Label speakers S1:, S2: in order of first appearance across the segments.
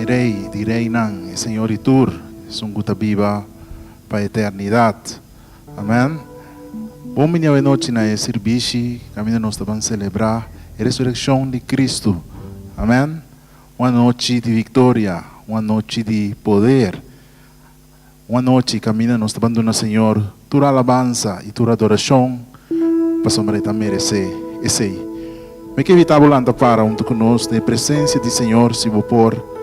S1: Rei, di Reinan, e Senhor Itur, sungguh viva para a eternidade. Amém? Bom dia e noite na serviço, caminho nós vamos celebrar a ressurreição de Cristo. Amém? Uma noite de vitória, uma noite de poder, uma noite caminho nós vamos do Senhor, tua alabança e tua adoração, para sombra também esse. Me que evitar volando para junto conosco, na presença do Senhor, se vou por.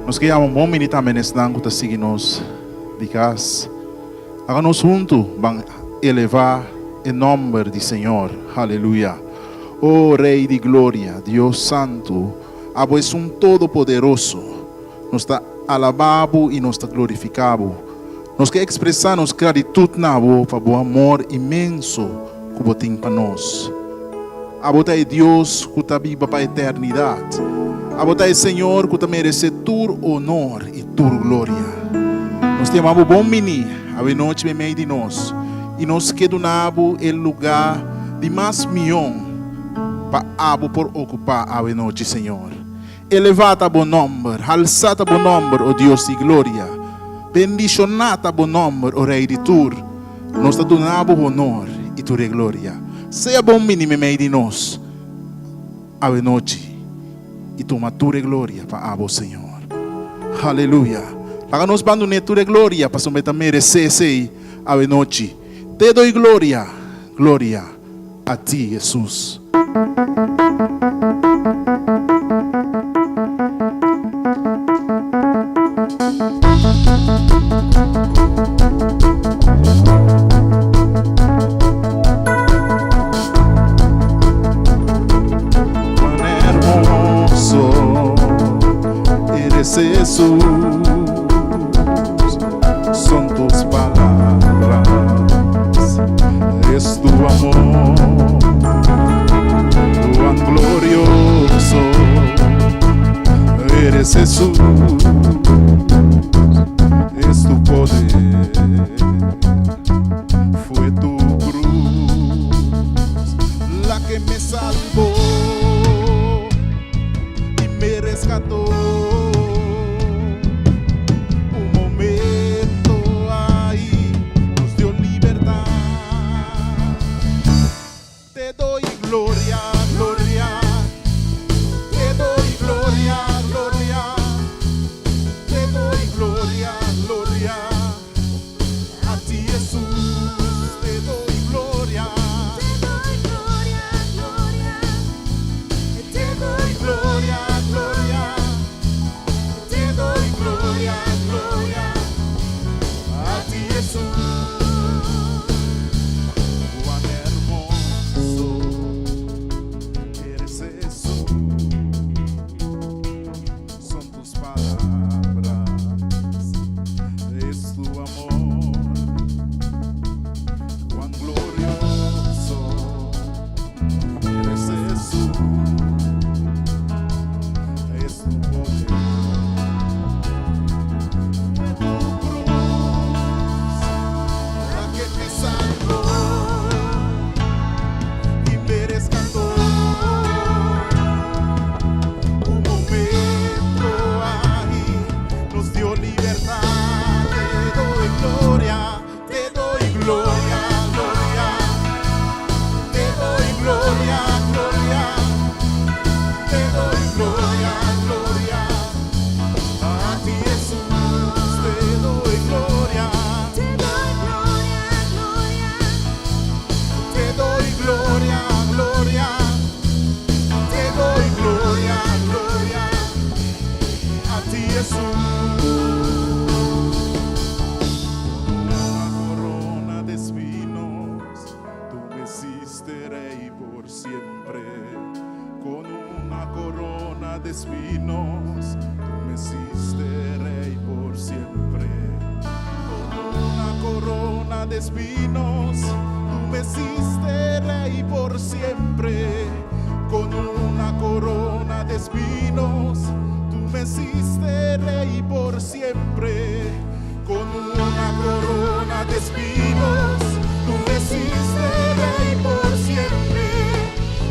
S1: Nós queremos um bom minuto também nesse tango, que siga nos de casa. Agora nós juntos vamos elevar o nome do Senhor. Aleluia. Oh Rei de glória, Deus Santo, Abo és todo-poderoso. Nós está alabado e nós está glorificado. Nós queremos expressar nossa gratidão na Abo para o amor imenso que você tem para nós. Abo é Deus que está vivo para a eternidade. Abo é Senhor que está merece todo honor e toda glória. Nós temos um bom menino, a noite meio de nós. E nós queremos o lugar de mais milhão para Abo por ocupar a noite, Senhor. Elevado a bom nome, alçado a bom nome, ó Deus de glória. Bendicionado a bom nome, ó Rei de Tur. Nós te damos honor e tua glória. Seja bom menino meio de nós, a noite. E toma tua glória para Abo, Senhor. Aleluia. Para nós abandonar tua glória, para somente merecer a noite. Te dou glória, glória a ti, Jesus.
S2: Jesús, son tus palabras, es tu amor, tan glorioso, eres Jesús, es tu poder, fue tu cruz la que me salvó y me rescató.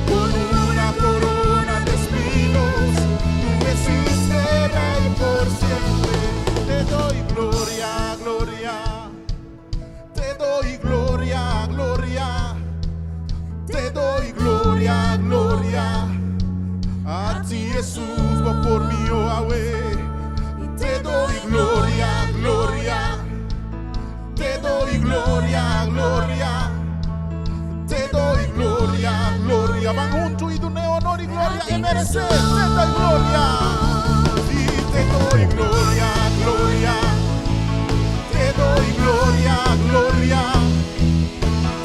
S3: Con una corona de espinos, tú me hiciste
S2: doy gloria, gloria. A ti Jesús, va por mí, oh Yahweh. Te doy gloria, gloria. Te doy gloria, gloria. Te doy gloria, gloria. Van juntos y doy honor y gloria y merecer. Te doy gloria. Y te doy gloria, gloria. Te doy gloria, gloria.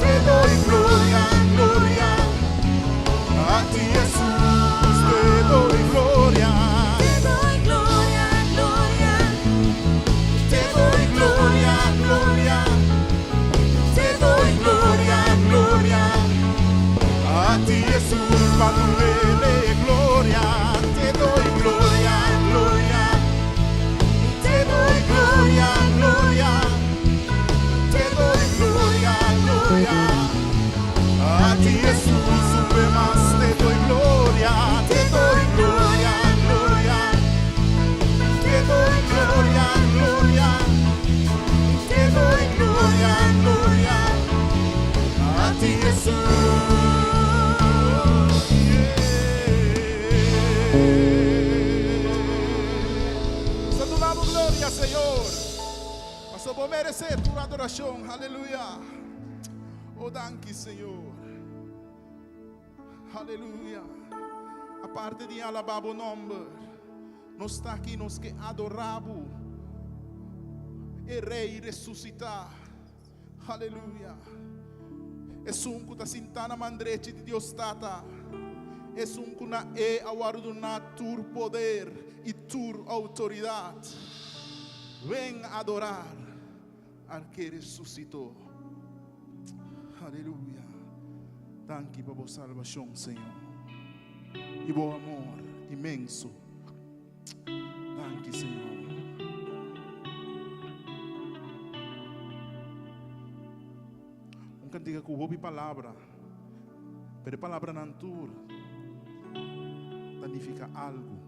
S2: Te doy gloria, gloria. A ti Jesús te doy gloria.
S3: Te doy gloria, gloria.
S2: Te doy gloria, gloria. Te doy gloria, gloria. A ti Jesús, Manuel, gloria. Te doy gloria, gloria. Te doy gloria, gloria. Te doy gloria, gloria. A ti Jesús, sube más, te doy gloria. Te doy gloria, gloria. Te doy gloria, gloria. Te doy gloria, gloria. A ti Jesús. Se tu damos gloria, Señor. Mas eu vou merecer tua adoração. Aleluia. Oh, danke, Senhor. Aleluia. A parte de alabar o nome, nós está aqui, nós que adoramos o Rei ressuscitar. Aleluia. É um que está sentado na mandrete de Deus Tata. É um que na é aguardar tur poder e tur autoridade. Vem adorar al que ressuscitou. Aleluia. Danke por vossa salvação, Senhor. E bom amor imenso. Danke, Senhor. Cantiga que houve palavra, pero palavra natura significa algo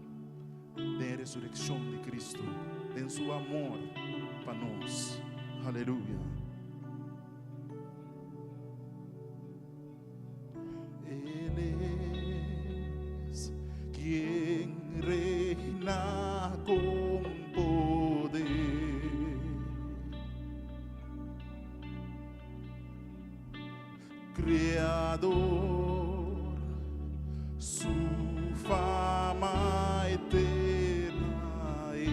S2: da ressurreição de Cristo, de seu amor para nós. Aleluia. Ele é quem reina com poder. Criador, su fama eterna es.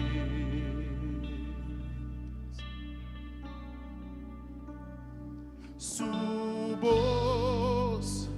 S2: Su voz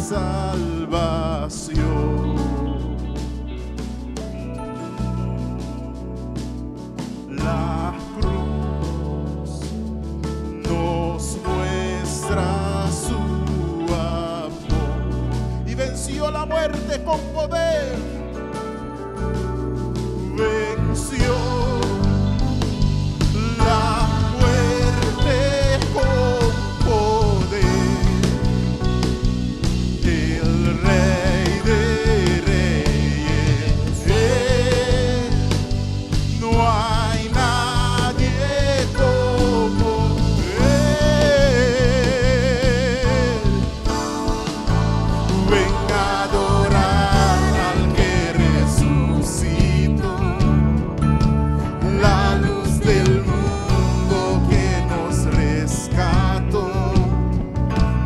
S2: salvación. La cruz nos muestra su amor y venció la muerte con poder. Venció la muerte con poder. El Rey de Reyes, no hay nadie como Él. Ven a adorar al que resucitó, la luz del mundo que nos rescató.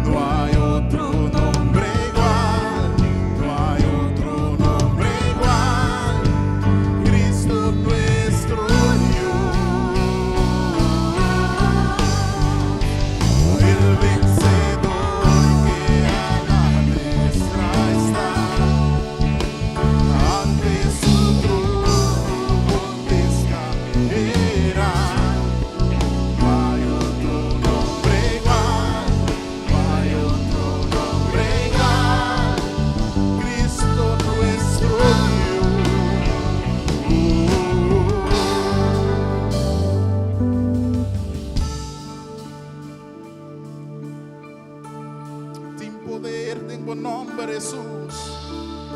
S2: No hay otro nombre igual, no hay otro nombre igual, Cristo nuestro Dios, el vencedor que a la diestra está, ante su trono montes caerán. No hay otro nombre igual, no hay otro nombre igual, Cristo nuestro Dios. Tem poder em o nome de Jesus.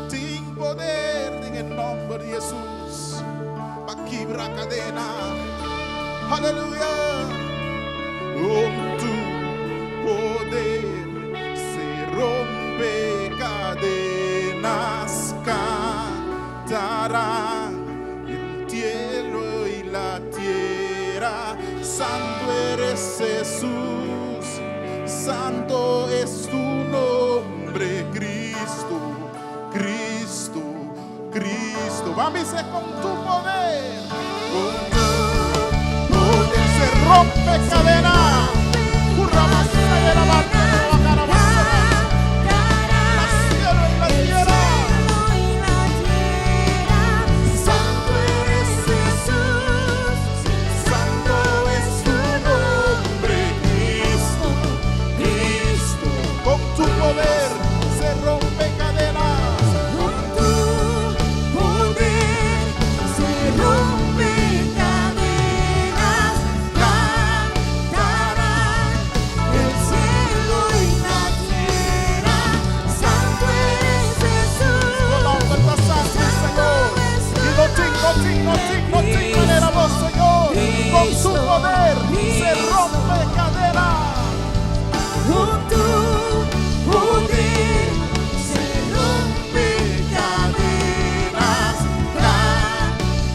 S2: Tem poder em o nome de Jesus. Para quebrar cadena. Aleluia. Con tu poder se rompe cadenas, cantarán el cielo y la tierra. Santo eres Jesús, santo es tu nombre, Cristo, Cristo, Cristo. Vamos a ser con tu poder. Con tu poder se rompe cadena. Currabasa y la banda de la carabasa. La cielo y la tierra. Santo eres Jesús, santo es tu nombre, Cristo, Cristo. Con tu poder se rompe cadenas.
S3: Con tu poder se rompe cadenas, cantarán el cielo y la tierra. Santo eres Jesús,
S2: No tengo manera vos, Señor. Con tu poder se rompe cadenas.
S3: con tu poder se rompe cadenas,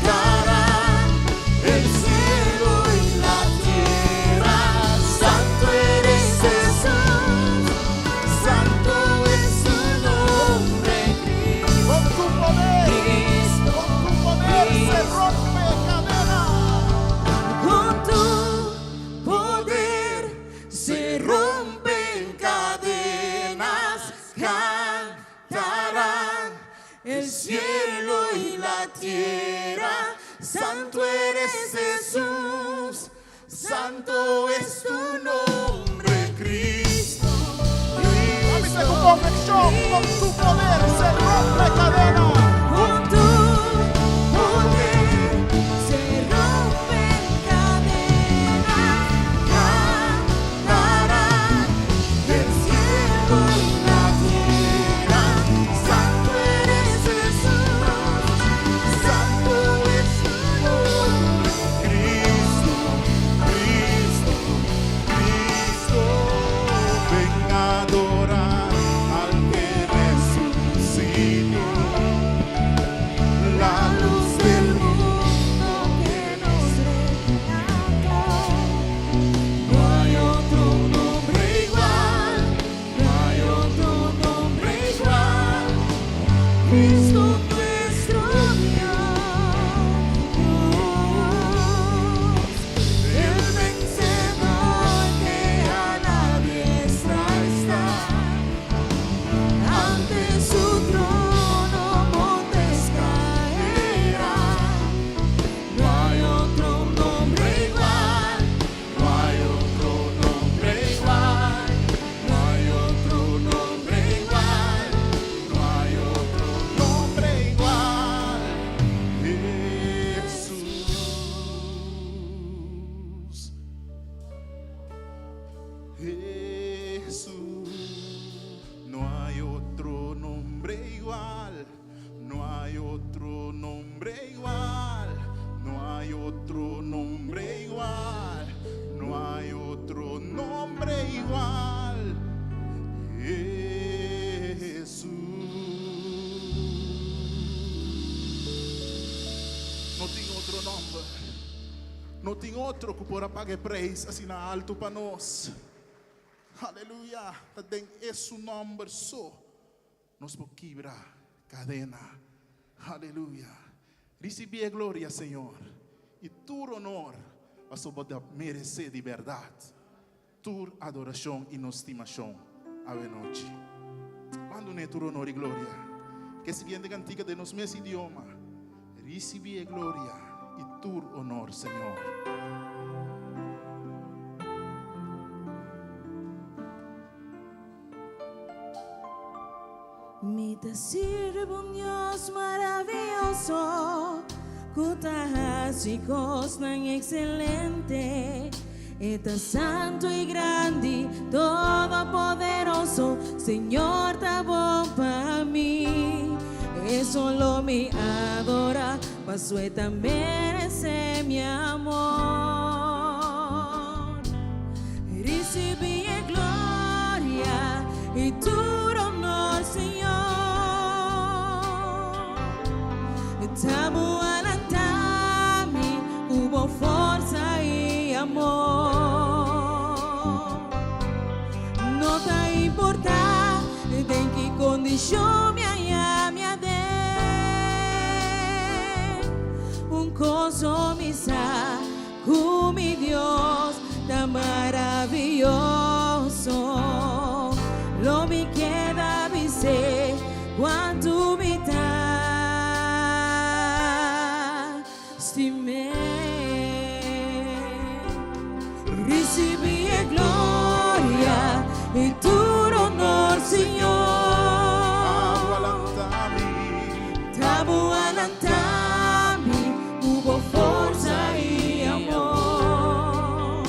S3: cantarán el cielo y la tierra. Santo eres Jesús, santo es tu nombre,
S2: Con tu poder,
S3: Cristo.
S2: con tu poder se rompe cadenas.
S3: Con tu poder se rompen cadenas, cantarán el cielo y la tierra. Santo eres Jesús, santo es tu nombre, Cristo.
S2: Vamos a con convicción, con tu poder se rompe cadenas.
S3: Con tu poder se rompen cadenas, cantarán el cielo y la tierra. Santo eres Jesús, santo es tu nombre,
S2: Cristo, Cristo, Cristo. Ven a adorar al que resucitó. La luz del
S3: mundo que nos rescató. No hay otro nombre igual, no hay otro nombre igual, Cristo nuestro Dios, el vencedor que a la diestra está,
S2: otro nombre igual, no hay otro nombre igual, no hay otro nombre igual. Jesús. No tengo otro nombre, no tengo otro que pueda pagar preço assim na alto para nós. Aleluia. Também é su nombre só. Nos por quebrar cadena. Aleluia. Recebi a glória, Senhor. E tu honor vas a poder merecer de verdade. Tu adoração e nos estimação. Ave noite. Quando é tu honor e glória. Que se viene cantica de nos mesmos idioma. Recebi a glória e tu honor, Senhor.
S3: Me te sirve un Dios maravilloso, cutas y tan excelente. Estás santo y grande, todopoderoso, Señor, está bom para mí. Eso lo me adora, paso también merece mi amor. Recibí gloria y tu honor, Señor. Estamos alantami, hubo fuerza y amor. No te importa en qué condición me haya, me adé. Un coso misa con mi Dios tan maravilloso. Lo me queda dizer quanto me dá. Recebi a glória e tu honor, Senhor. Tamo alantami, hubo força e amor.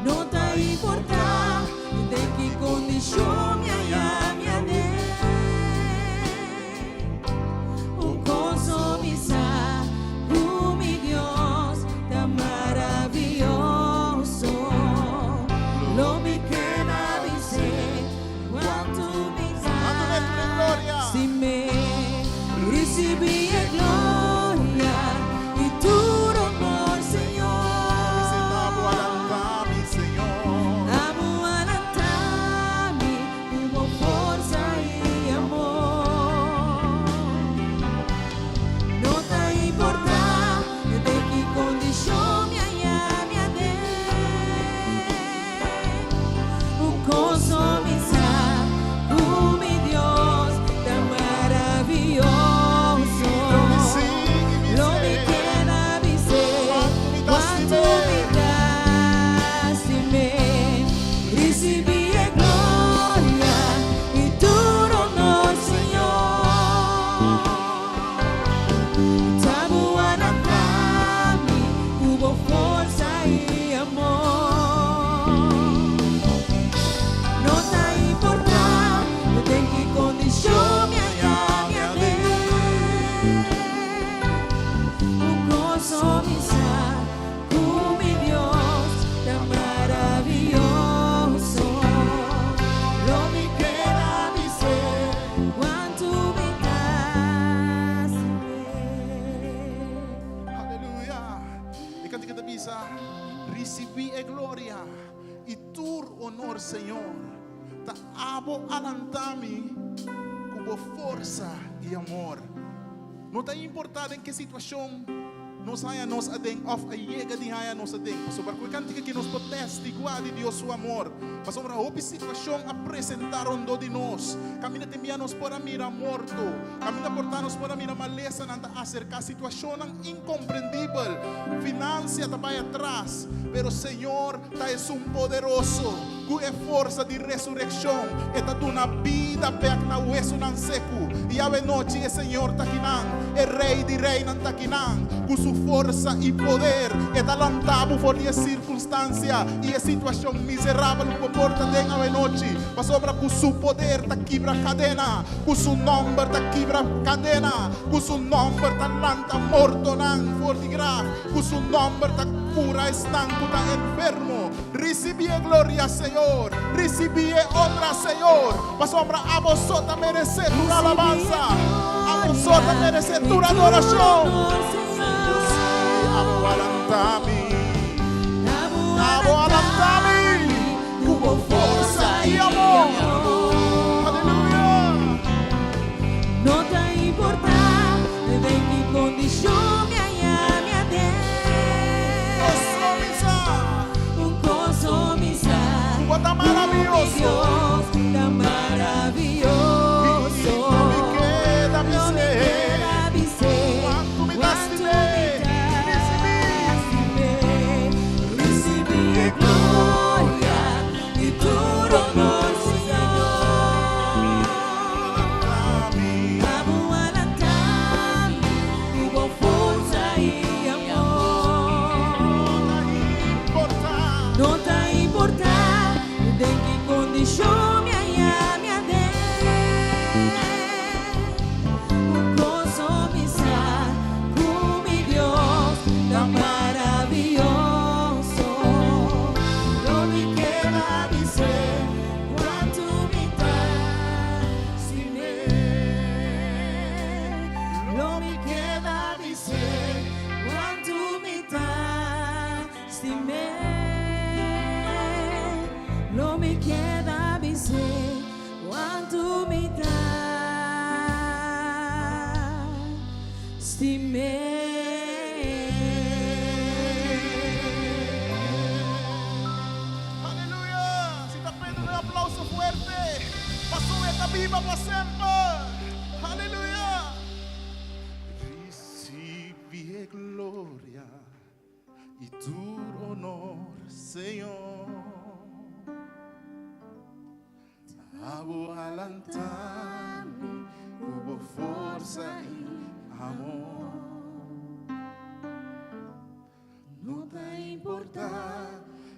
S3: Não te importa de que condição me haya, me adé. Un coso misa. Recibí gloria y tu honor, Señor.
S2: Amo alantami, Señor.
S3: Amo alantami, hubo fuerza y amor. No te importa de qué condición me haya, me adé. Un coso misa, mi Dios, tan maravilloso.
S2: Recebi a glória e tu honor, Senhor. Te amo alantami com força e amor. Não tem importado em que situação nos haya nos adem of a llega de haya nos adem. Sobre qualquer cantiga que nos proteste igual de Deus o amor. Mas sobre a outra situação apresentaram do de nós. Camina tembianos para mira morto. Camina portanos para mira maleza nanda acerca a situação incompreendível. Financia está para atrás. Pero Senhor, ta es un poderoso.
S1: que é força de ressurreição, está dando vida para na hueso nan seco. E a noite o Senhor está aqui, é Rei de Rei nan está aqui, com sua força e poder, está lantado por a circunstância e a situação miserável que porta dentro a noite, mas sobra com seu poder está quebra cadena, com seu nome está quebra cadena, com seu nome está lanta morto nan for de grave, com seu nome está cura estanco está enfermo. Recibe glória, Senhor, recibe honra, Senhor, mas sobra a vosotros merecer tu alabanza, a vosotros merecer tu adoração. Abo alantami, hubo força e amor. Aleluia.
S3: No te importa de qué condición me haya me un coso misa,
S1: Tan maravilloso,
S3: Dios tan maravilloso.
S1: no me queda mi
S3: No me
S1: ser.
S3: queda mi ser,
S1: Cuánto me das de
S3: recibí gloria y tu honor, Señor. Amo alantar, hubo fuerza y amor. No te importa de qué condición me haya me un gozo misa con mi Dios tan maravilloso. No me queda mi ser cuanto me das sin él. No me queda mi ser cuanto me das sin él. No me queda mi ser cuanto me das sin él.
S1: Aleluya. Si está pidiendo un aplauso fuerte, pasó esta viva para siempre. Aleluya. Recibe gloria y tu honor, Señor. Abo alantami, hubo força e amor.
S3: No te importa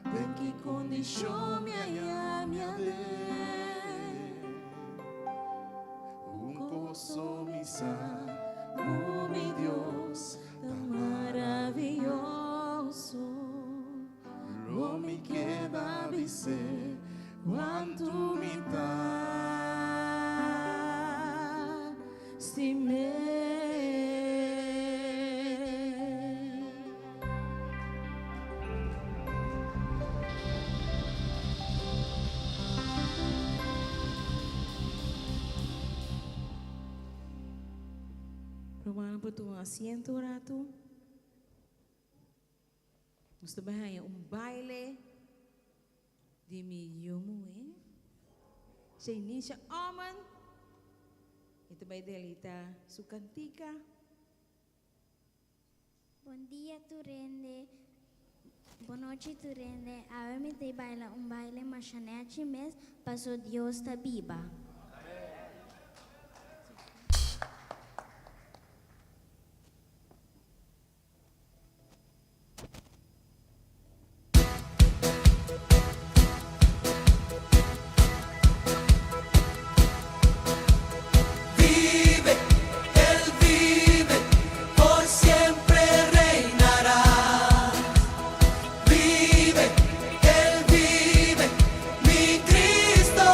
S3: de qué condición me haya me
S1: Un gozo misa,
S3: oh mi Dios tan maravilloso.
S1: no me queda dizer quanto me dá.
S3: Sin él. Romano por tu asiento, rato. Nos trabalha baile de milhão, se inicia homem e também delita sua cantica.
S4: Bom dia, Turende. Boa noite, Turende. A mim te baila baile machanete mes, passou Deus ta biba.
S5: Mi Cristo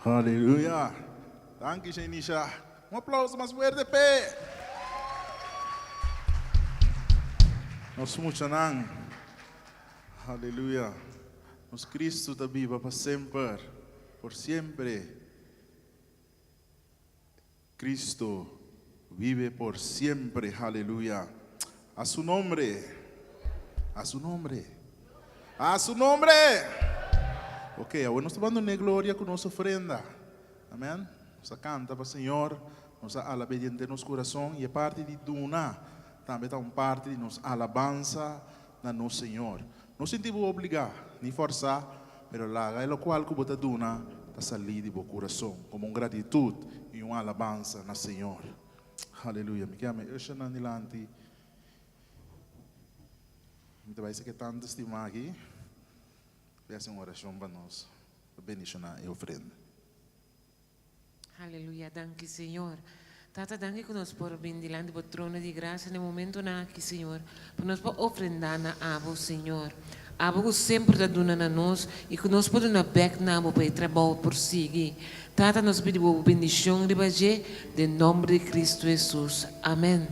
S1: Aleluia. Danke, Genisha. Aplauso mais fuerte de pé. Nós funcionamos. Aleluia. Nos Cristo está vivo para sempre. Por sempre. Cristo vive por siempre. Aleluia. A su nombre. A su nombre. A su nombre. Ok, agora nós estamos dando glória com nossa ofrenda. Amém? Nós canta para o Senhor, nós alabamos em nosso coração e a parte de Duna também está uma parte de nossa alabança na nosso Senhor. Não sentimos obrigar, nem forçar, mas lá é o qual que você Duna está salindo do coração, como uma gratidão e uma alabança na Senhor. Aleluia. Me chamo Eushana Nilanti. Então vai ser que tanto estimar aqui. Peço uma oração para nós, para bendicionar e ofrenda.
S5: Aleluia, danke Senhor. Tata, danke que nós por vir diante do trono de graça no momento aqui, Senhor, para nós por ofrendar na abo, Senhor. Abo que sempre está dando a nós e que nós podemos back na abo para trabalhar por seguir. Tata, nós pedimos bendição de baixo, em nome de Cristo Jesus. Amém.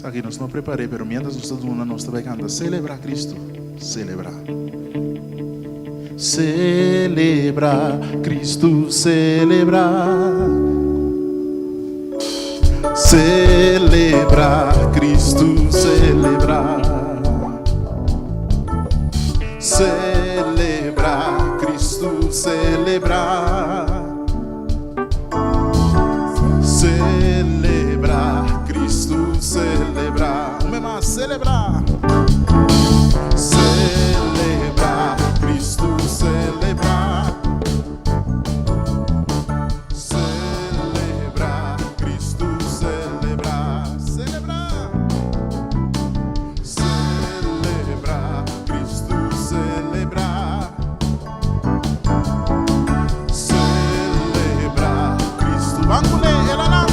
S1: Aqui nós não preparei, mas mientras nós estamos dando, nós também canta celebrar Cristo, celebrar. Celebrar Cristo, celebrar. Celebrar Cristo, celebrar. Celebrar Cristo, celebrar. Celebrar Cristo, celebrar. Uma mais, celebrar. Celebrar Cristo, celebrar. Celebrar Cristo, celebrar. Celebrar. Celebrar Cristo, celebrar. Celebrar Cristo. Vamos ler, ela lança.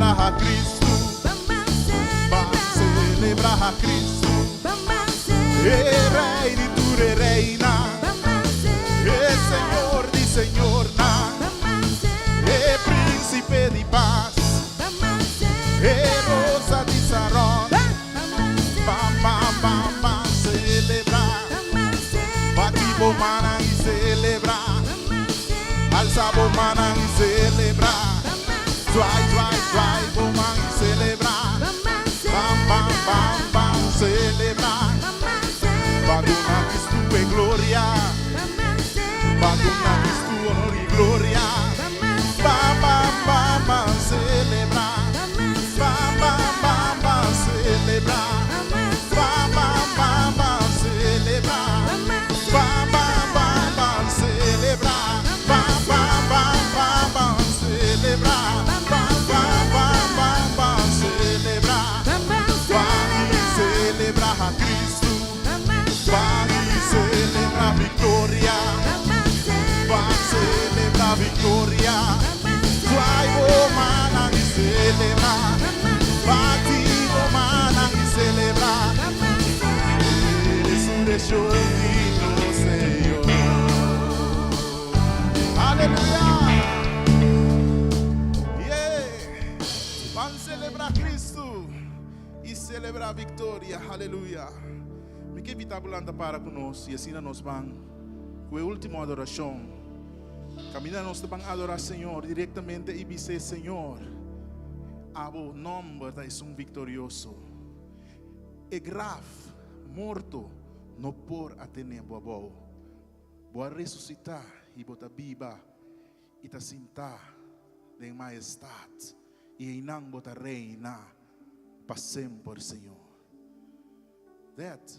S1: A Cristo, celebrar a Cristo, Rei de tudo e reina, Senhor de Senhor, Príncipe de paz, Rosa de Saron, celebrar, batibo mana e celebrar, alçabo mana e celebrar. Vai, vamos celebrar. Bam, celebrar. Baduna Cristo em glória. Baduna Cristo honor e glória. Bam, celebrar. Bam, celebrar. Bam, celebrar. Bam, celebrar. Bam, celebrar. Celebrar a Cristo, vai celebrar a vitória, vai celebrar a vitória, vai romana e celebrar, vai romana e celebrar, resurreição do Senhor, aleluia, vamos celebrar Cristo. E celebrar a vitória, aleluia. Me que evitar para conosco e assim nós vamos com a última adoração. Caminhar nós vamos adorar Senhor diretamente e dizer Senhor, o nome é um vitorioso. É grave, morto, não por atender boa ressuscitar ibota biba, ita sinta, de majestad, e inang bota reina, pa sempre, Senhor. That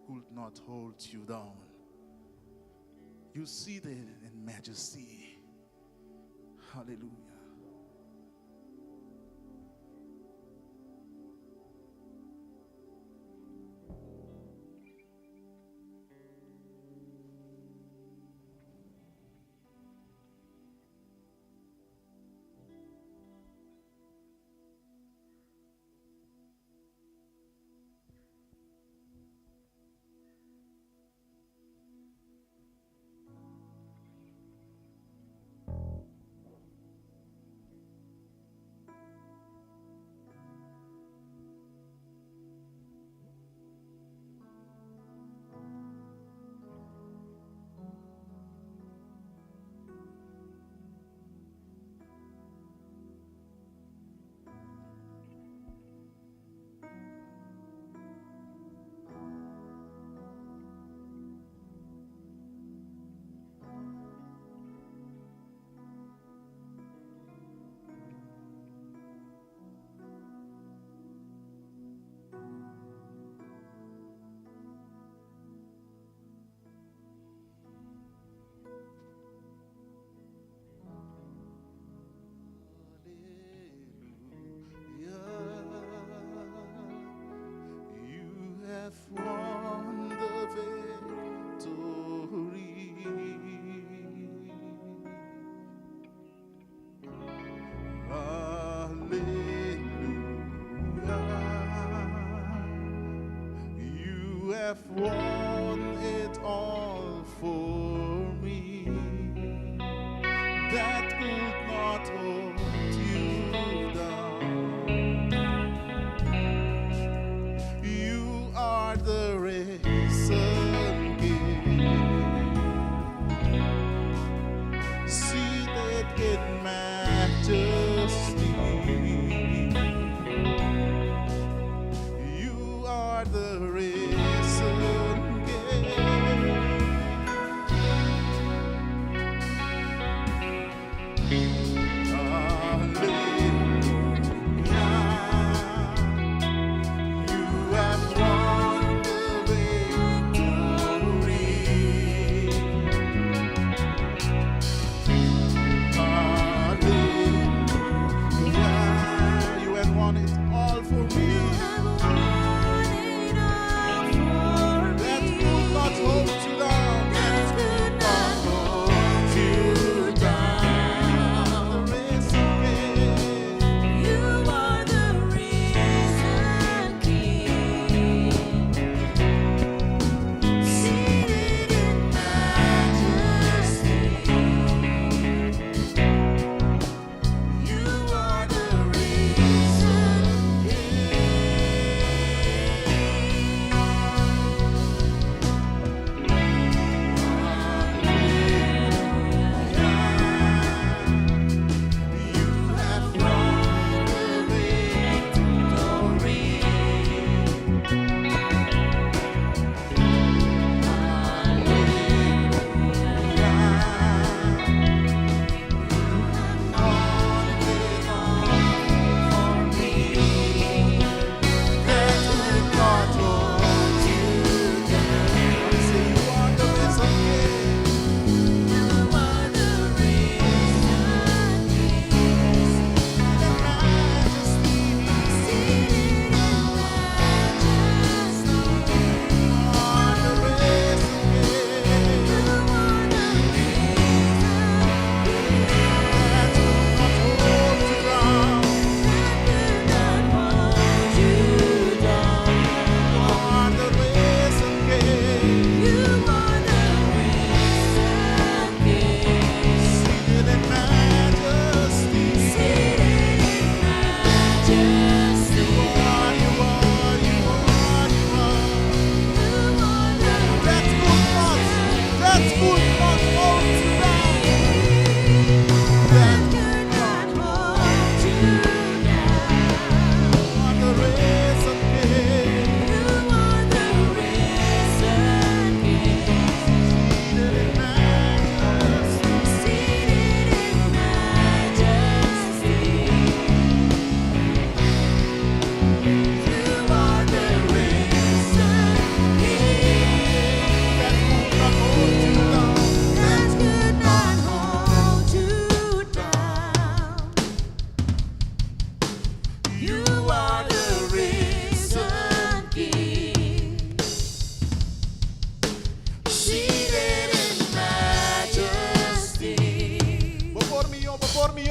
S1: could not hold you down. You seated in majesty. Hallelujah. You have won the victory. Hallelujah. You have won it all for me. That could not hold you down. You are the risen King, seated in majesty. You are the risen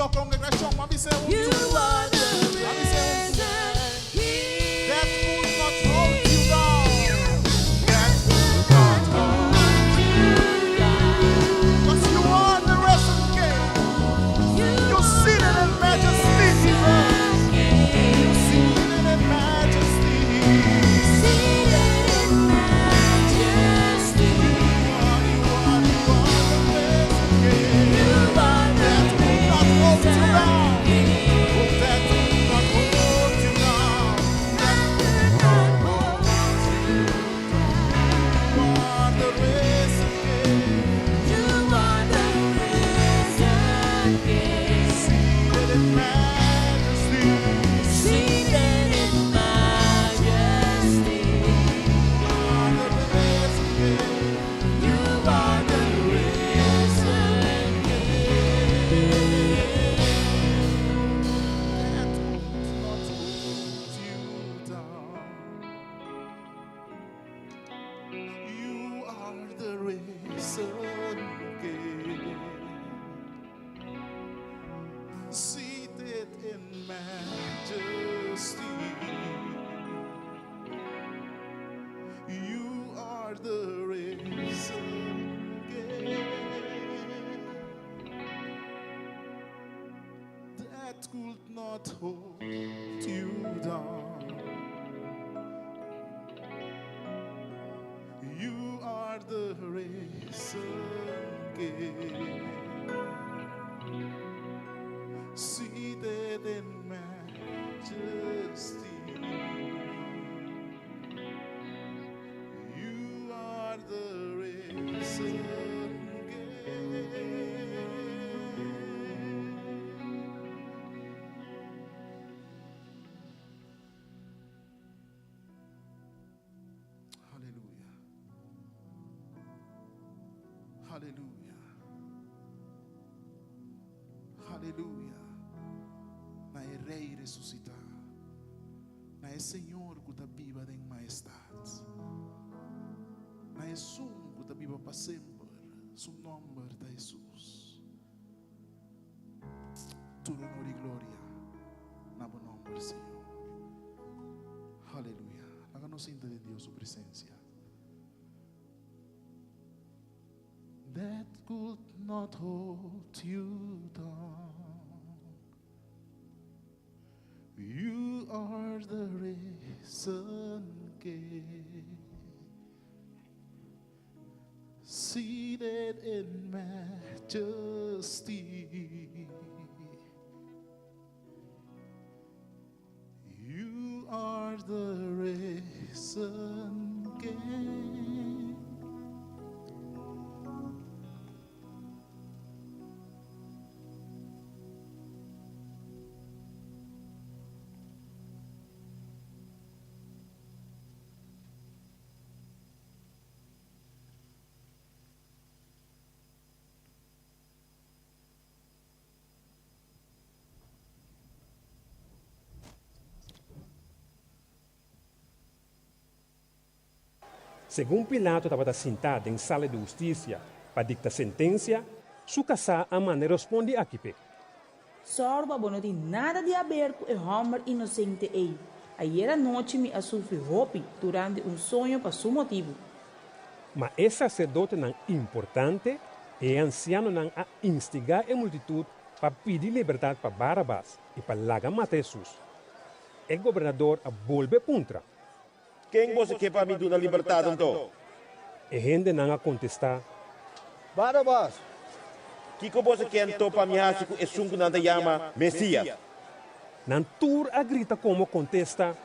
S2: oh, congregação, mas isso é um
S3: You
S2: tu.
S3: are the
S2: That
S3: risen King.
S2: could not hold you down. That could not hold you down. 'Cause you are the risen King. You're seated in majesty, Jesus. You're seated in majesty.
S3: Seated in majesty.
S2: You are the risen King.
S3: You are the
S2: That could not hold you
S3: risen
S2: down.
S3: King.
S2: Oh, that could not hold you down. That could not hold you down. You are the risen King.
S3: You are the risen King.
S2: Seated in majesty.
S3: Seated in majesty.
S2: You are the risen King. You are the risen King. Seated in majesty. You are the risen King. That could not hold you down. You are the risen King. Seated in majesty. You are the risen King. Hallelujah. Hallelujah. Hallelujah. Na é Rei ressuscitar. Na é Senhor que está viva em majestade. Na é Sumo que está viva para sempre. Seu nome é Jesus. Tudo honor e glória. Na bom nome do Senhor. Aleluia. Háganos sentir de Deus sua presença. That could not hold you down. You are the risen King, seated in majesty. You are the risen King.
S6: Segundo Pilato estava sentado em sala de justiça para dictar sentença, sua casa a maneira responde aqui.
S7: Sorba não tem nada de aberto e Homer inocente aí. Ayer à noite me sofri roupa durante sonho para seu motivo.
S6: Mas esse sacerdote não importante e anciano não a instigar a multidão para pedir liberdade para Barabás e para largar matar Jesus. O governador a volve contra.
S8: Quem você quer para me dar liberdade então?
S6: E gente não a contestar.
S8: Barabás. Que você quer então para me achar que é sungo nada chama Messias?
S6: Não tur a grita como contesta.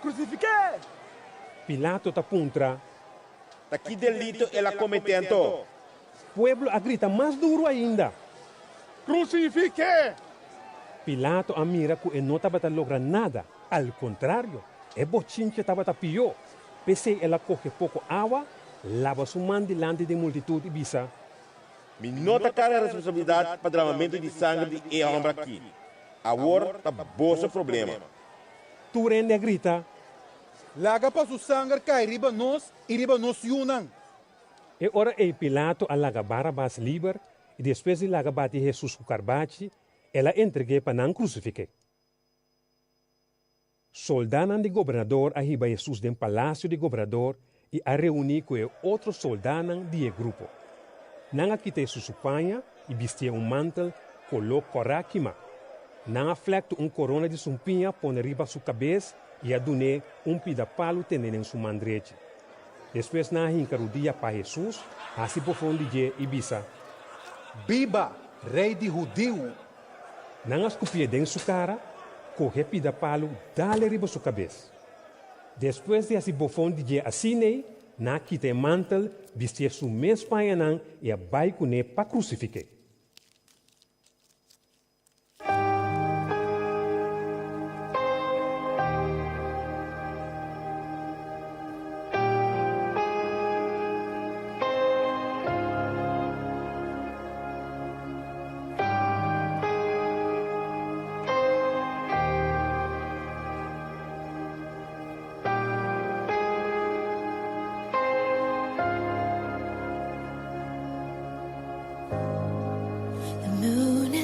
S8: Crucifiquei!
S6: Pilato está contra.
S8: Da que delito ela cometeu então?
S6: Pueblo a grita mais duro ainda.
S8: Crucifiquei!
S6: Pilato a mira que não estava a lograr nada. Al contrário, é bochinche estava a pior. Pese ela coge pouco água, lava sua mão delante da multidão e visa.
S8: Me nota cara a responsabilidade para o derramamento de sangue de homem aqui. Agora está bom problema.
S6: Tu rende a grita.
S9: Laga para o sangue cai riba nós e riba nós unam.
S6: E ora Pilato a laga Barabás livre e depois de laga bate Jesus com carbate ela entregue para não crucifique. Soldados de governador arriba Jesus do palácio de governador e a reunir com outros soldados de grupo. Não quitei sua panha e vestia mantel color coraquima. Não flecto corona de sumpinha por arriba sua cabeça e adune pidapalo tendo em sua mandrete. Depois na hincarudia para Jesus, assim profundo de Ibiza.
S9: Viva, rei de judeu!
S6: Não escupia dentro sua cara, corre pidapalo, dá-lhe arriba sua cabeça. Depois de assim profundo de assim, na quita mantel, vestia sua mesma panha e abai com ele para crucificar.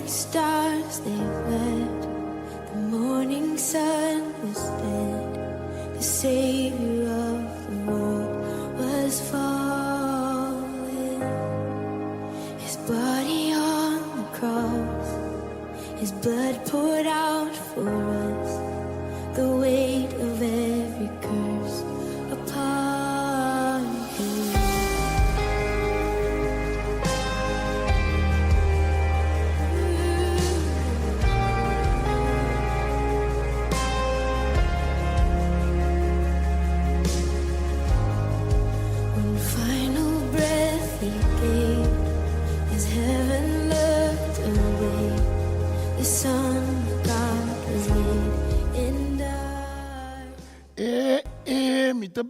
S10: Stars they fled, the morning sun was dead, the Savior of the world was fallen. His body on the cross, His blood poured out for us, the weight of every curse upon Him.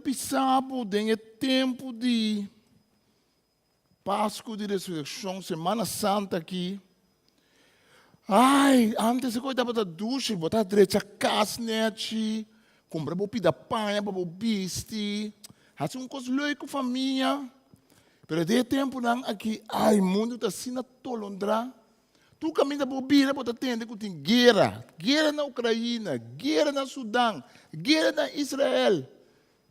S2: Pensava em tempo de Páscoa de Ressurreição, Semana Santa aqui. Ai, antes eu cuidava da ducha, botar direita a casnete, comprar bobida panha, bobiste, fazer coisa legal com a família. Mas de tempo não aqui, ai, o mundo está assim na tolondra. Tu caminha bobira, botar tende que tem guerra na Ucrânia, guerra na Sudão, guerra na Israel.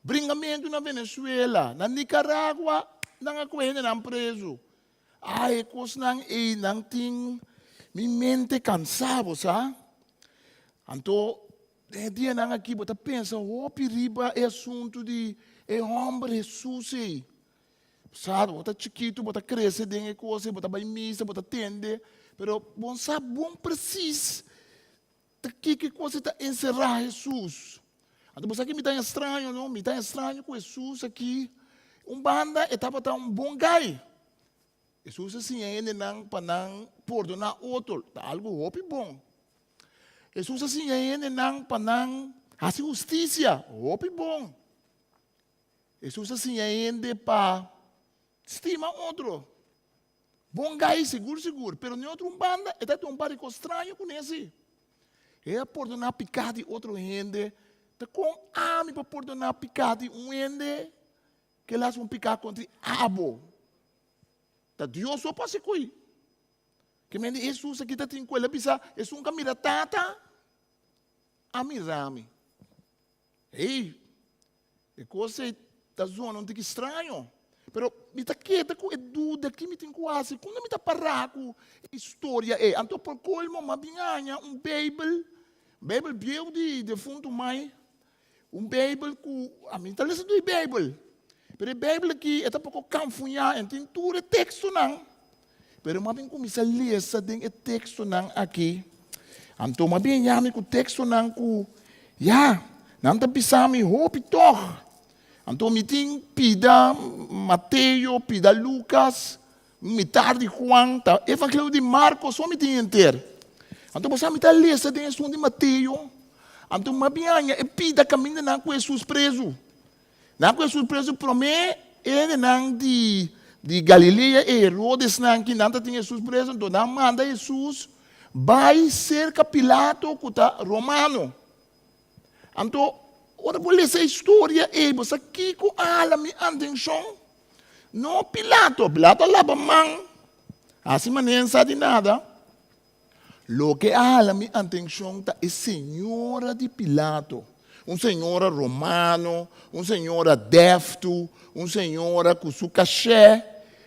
S2: Bringamento na Venezuela, na Nicarágua, não acuende não preso. Ai, coisa não tem, minha mente cansada, sabe? Então, dia não aqui, você pensa, o perigo é assunto de homem Jesus, sabe? Você chiquito, você cresce dentro coisa, você vai missa, você tende, pero bom sabe, bom preciso, daqui que coisa está encerrar Jesus. Então, você aqui me está estranho, não? Me está estranho com Jesus aqui. Banda estava tão bom guy. Jesus assim, ainda não para não perdonar outro. Tá algo bom. Jesus assim, ainda não para não fazer justiça. Bom. Jesus assim, ainda para estimar outro. Bom guy, seguro. Pero em outro banda, está tão parico estranho com esse. É perdonar pecado de outro gente. Com ame para perdonar pecado de ende que elas vão picar contra abo. Tá Deus só passa coi. Que mende Jesus aqui tá tem coisa bisa, é camisa tata. Amirame. Ei, é coisa da zona onde que estranho. Pero me tá quieta com dúvida que me tem quase, quando me tá paraco história anto por colmo mabinhanha Bible biel de fundo mai. Bible que a mim está lendo do Bible. Pero a Bible aqui é pouco camfunha, tem tudo texto não. Pero mas bem começa a ler essa den texto não aqui. Então mas bem já me com texto não com não tá pisami hope toch. Então me tem pida Mateus, pida Lucas, metade de Juan, tá Evangelho de Marcos, só me tem inteiro. Então você me está lendo essa den de Mateus. Então, uma bianha, pida caminho não com Jesus preso. Não com Jesus preso, promete, ele não de Galileia, Herodes não, que não tem Jesus preso, então não manda Jesus, vai ser Pilato, que está romano. Então, ora vou ler essa história, você aqui com a minha atenção, não Pilato lava mão, assim não sabe nada. Lo que habla mi atención es senhora de Pilato. Senhora romano, senhora defto, senhora com seu cachê.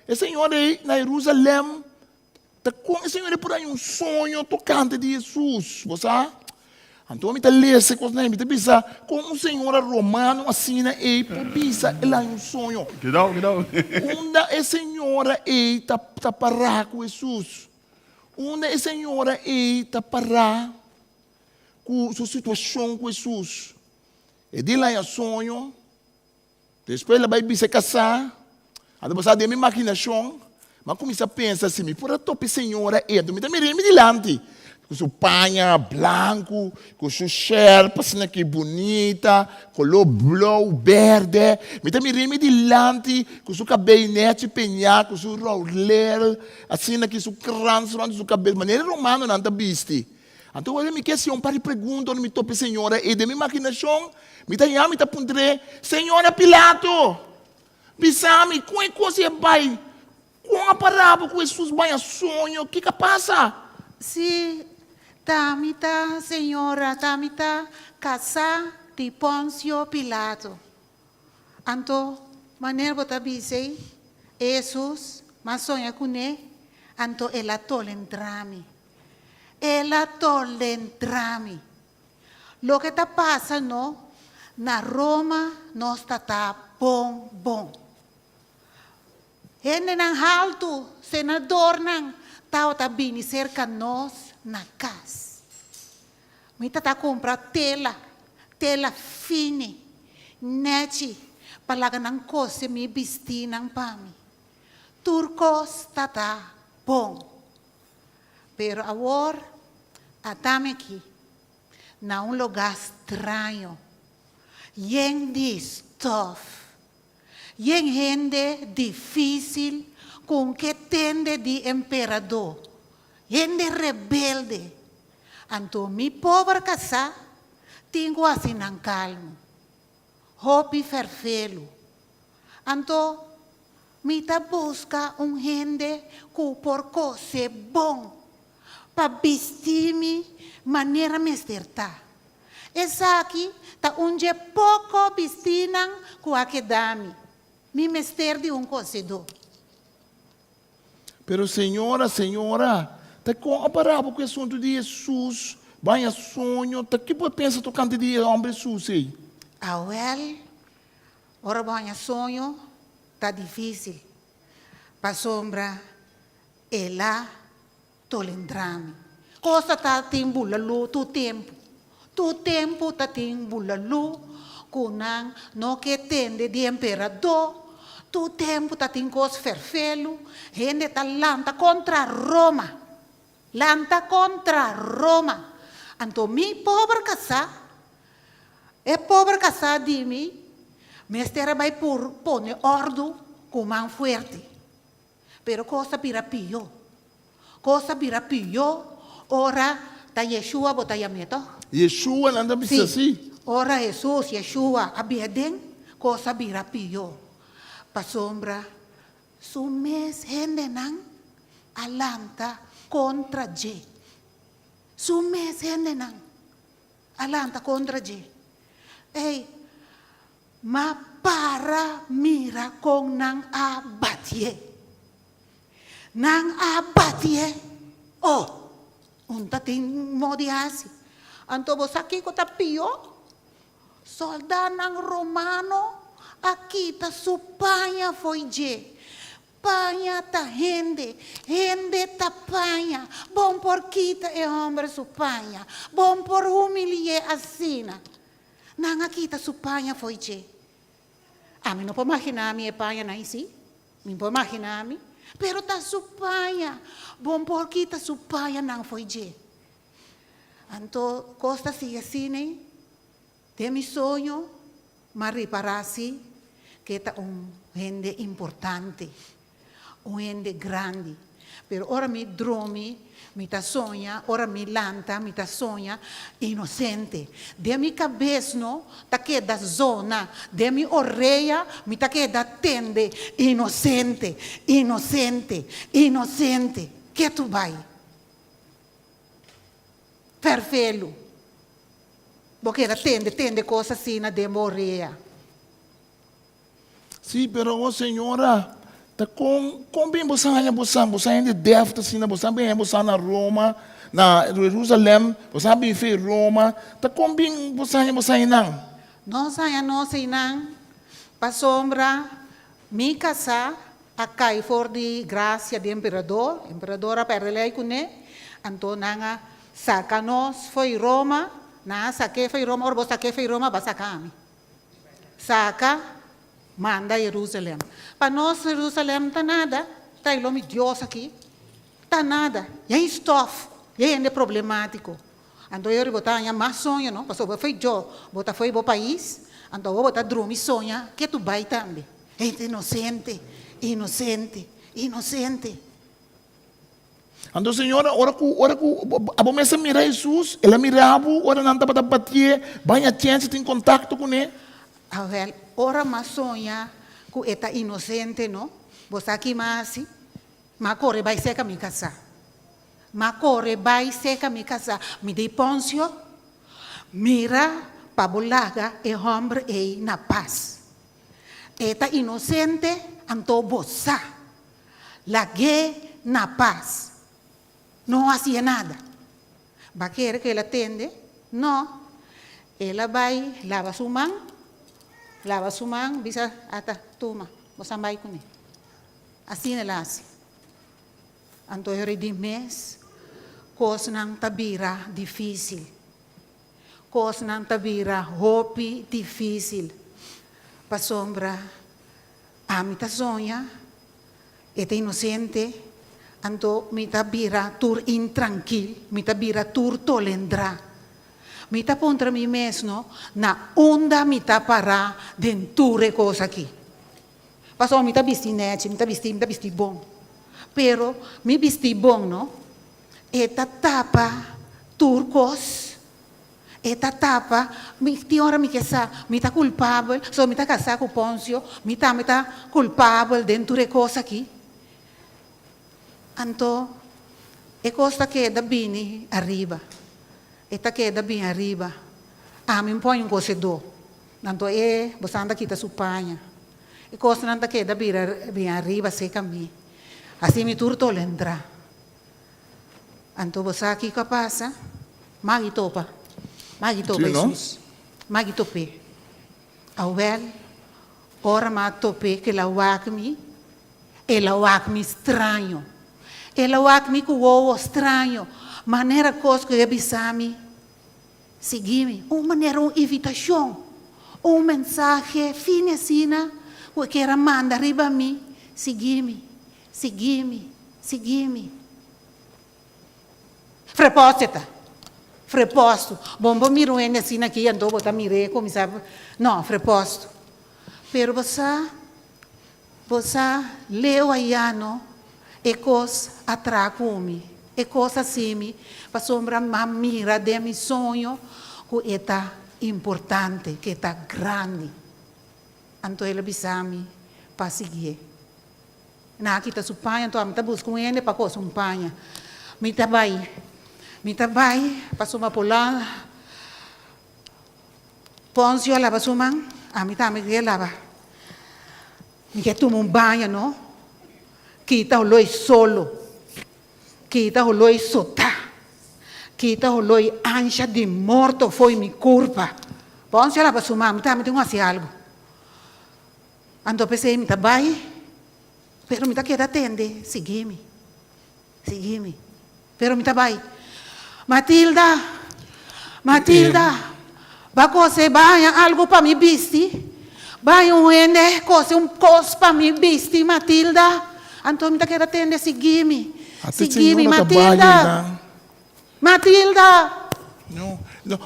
S2: E senhora aí na Jerusalém, com a senhora por aí sonho tocante de Jesus, você sabe? Então, me lê-se com me pensa com senhora romano assim na aí, por pensa ela sonho.
S1: Genau.
S2: Onde a senhora aí tá parar com Jesus? Onde a senhora aí tá parar com sua situação com Jesus? E de lá é sonho. Depois ela vai se casar. Aí você tem a minha imaginação. Mas começa a pensar assim, por a top senhora é, me dilante. Com sua panha branco, com sua sherpa, assim que bonita, color blue, verde. Me dilante, com seu cabelo net, penhar, com seu roller, assim que seu crânio, seu cabelo. Maneira romana não está viste. Então, eu me questão para perguntar, me tope senhora, e de minha imaginação, me pondré, senhora Pilato, bisame, com a coisa vai, com a parábola, com Jesus vai a sonho, o que passa?
S11: Si, tamita, senhora, tamita, casa de Pôncio Pilato. Anto, maneira bota bisei, Jesus, mas sonha com ele, anto ela tolentrami. Ela tolentrami. Lo que está passando na Roma não está bom. Gente nang alto, senador nang tao tá bini cerca nós na casa. Mita tá comprar tela fine, neti, palaga nang kose mi bisti nang pami. Turcos tá bom. Pero agora, estamos aqui, num lugar estranho, cheio de stuff, gente difícil, com que tende de imperador, gente rebelde. Então, mi pobre casa, tenho assim não calmo, hopi ferfelo. Então, mi ta busca gente que por coisa bom, para vestir-me maneira mesterta. Essa aqui tá onde pouco vestinam com a que dá-me. Me mester de cozedor.
S2: Pero senhora, tá com a parábola com o assunto de Jesus, vai a sonho, tá que pode pensar tocante de homem Jesus aí?
S11: Ora vai a sonho, tá difícil. Para sombra, ela tolendrami. Cosa ta timbulalu tu tempo ta timbulalu kunang no que tende de imperador. Tu tempo ta tincos ferfelo, gente ta lanta contra Roma. Anto mi pobre casa di mi, mestera vai pone ordo com mão forte. Pero cosa pira pior, ora ta Yeshua botayameto.
S2: Yeshua não anda assim.
S11: Ora Jesus, Yeshua, abieden, cosa bira pior. Pa sombra, sumes gente nang alanta contra je. Sumes gente nang alanta contra je. Ei, ma para mira com nang abatie. Unta ting modi asi. Anto bosaki ko tapio. Soldanang romano akita supanya foi je. Panha ta rende ta panha. Bom por kita e homem supanya. Bom por humilhar assina. Nang akita supanya foi je. Ami não pode imaginar minha panha na isi. Me pode imaginar mi. Pero ta supaya, bom por kita supaya nang foi je. Anto costa sigue sine, de mi sonho, mas reparasi que ta gente importante, gente grande. Pero ora mi dromi, mi ta sonha, ora mi lanta, mi ta sonha inocente. De mi cabeça, no, ta que da zona, de mi orelha, mi ta que da tende inocente. Que tu vai? perfeito. Porque ela tende coisa assim na demoria.
S2: Sim, pero oh senhora, tá com bem você ainda deve estar assim, você bem você na Roma, na Jerusalém, você bem fez Roma, tá com bem você ainda.
S11: Não sei não. Para sombra, me casar, a cai for de graça de imperador a perlei com né, então nanga saca nós foi Roma, na saque foi Roma, orbo saque foi Roma, vai sacar me. Saca, manda Jerusalém. Para nós Jerusalém tá nada, tá o nome de Deus aqui, tá nada, e é estof, e é problemático. Então eu botar mais sonho, não? Passou foi eu, botar foi o país. Então eu botar dormir sonha que tu vai também. É inocente.
S2: Então senhora, ora a bomessa mira Jesus, ela mirava, ora não estava bater, banha chance tem contato com ele.
S11: Ah, well, ora mais sonha que eta inocente, não? Você aqui mais assim, mas corre vai ser que me casar. Me dei Pôncio, mira, pabulaga, e homem e na paz. Eta inocente, anto bossa. Lague na paz. Não fazia nada. Vai querer que ela atende? Não. Ela vai, lava sua mão, bisa, ata, toma, você vai com ele. Assim ela faz. Anto eu de mês, coisa não tabira difícil. Coisa não tabira hopi difícil. Para sombra, a mim tá sonha, é inocente, anto me tabira tur intranquil, me tabira tur tolendra. Me tá contra mim mesmo, na onda me tá para denture coisa aqui. Passou me tá vestir bom. Pero me vesti bom, não? Eta tapa turcos. Eta tapa, tem hora me casar, me tá culpável, só me tá casar com Pôncio, me tá culpável dentro de coisa aqui. Então, é coisa que da bem arriba. Eta que da bem arriba. Ah, me põe um cocedor. Então, você anda aqui da supanha. É coisa não que da bem arriba, sei caminho. Assim me turto lembrar. Então você aqui que passa, magitopa Jesus, magitope. Awel, ora magitope que ela wak-me estranho. Ela wak-me com o estranho. Maneira coisa que eu bisami, seguir-me, uma maneira, uma invitação, mensagem finicina, que era manda arriba a mim, seguir-me. Freposto. Bom, miro ele assim aqui, andou, botar mire, como sabe. Não, freposto. Pero você leu aí, não? E coisa atrás-me. E coisa assim, para sombra mira de meu sonho, que é importante, que é grande. Então ele bisami para seguir. Na kita supanha, então a busca com ele para coisa supanha. Me trabalha, passou uma polar. Pôncio lava sua mão, a mim também quer lavar. Me quer tomar banho, não? Kita o loi solo, kita o loi sota, kita o loi ancha de morto foi minha culpa. Pôncio lava sua mão, me também tenho que fazer algo. Então pensei, me trabalha. Pero me tá querendo atender, seguir-me. Pero me tá vai. Matilda, vai você banha algo para me vestir? Vai ende, coisa para me vestir, Matilda. Então me tá querendo atender, seguir-me, Matilda.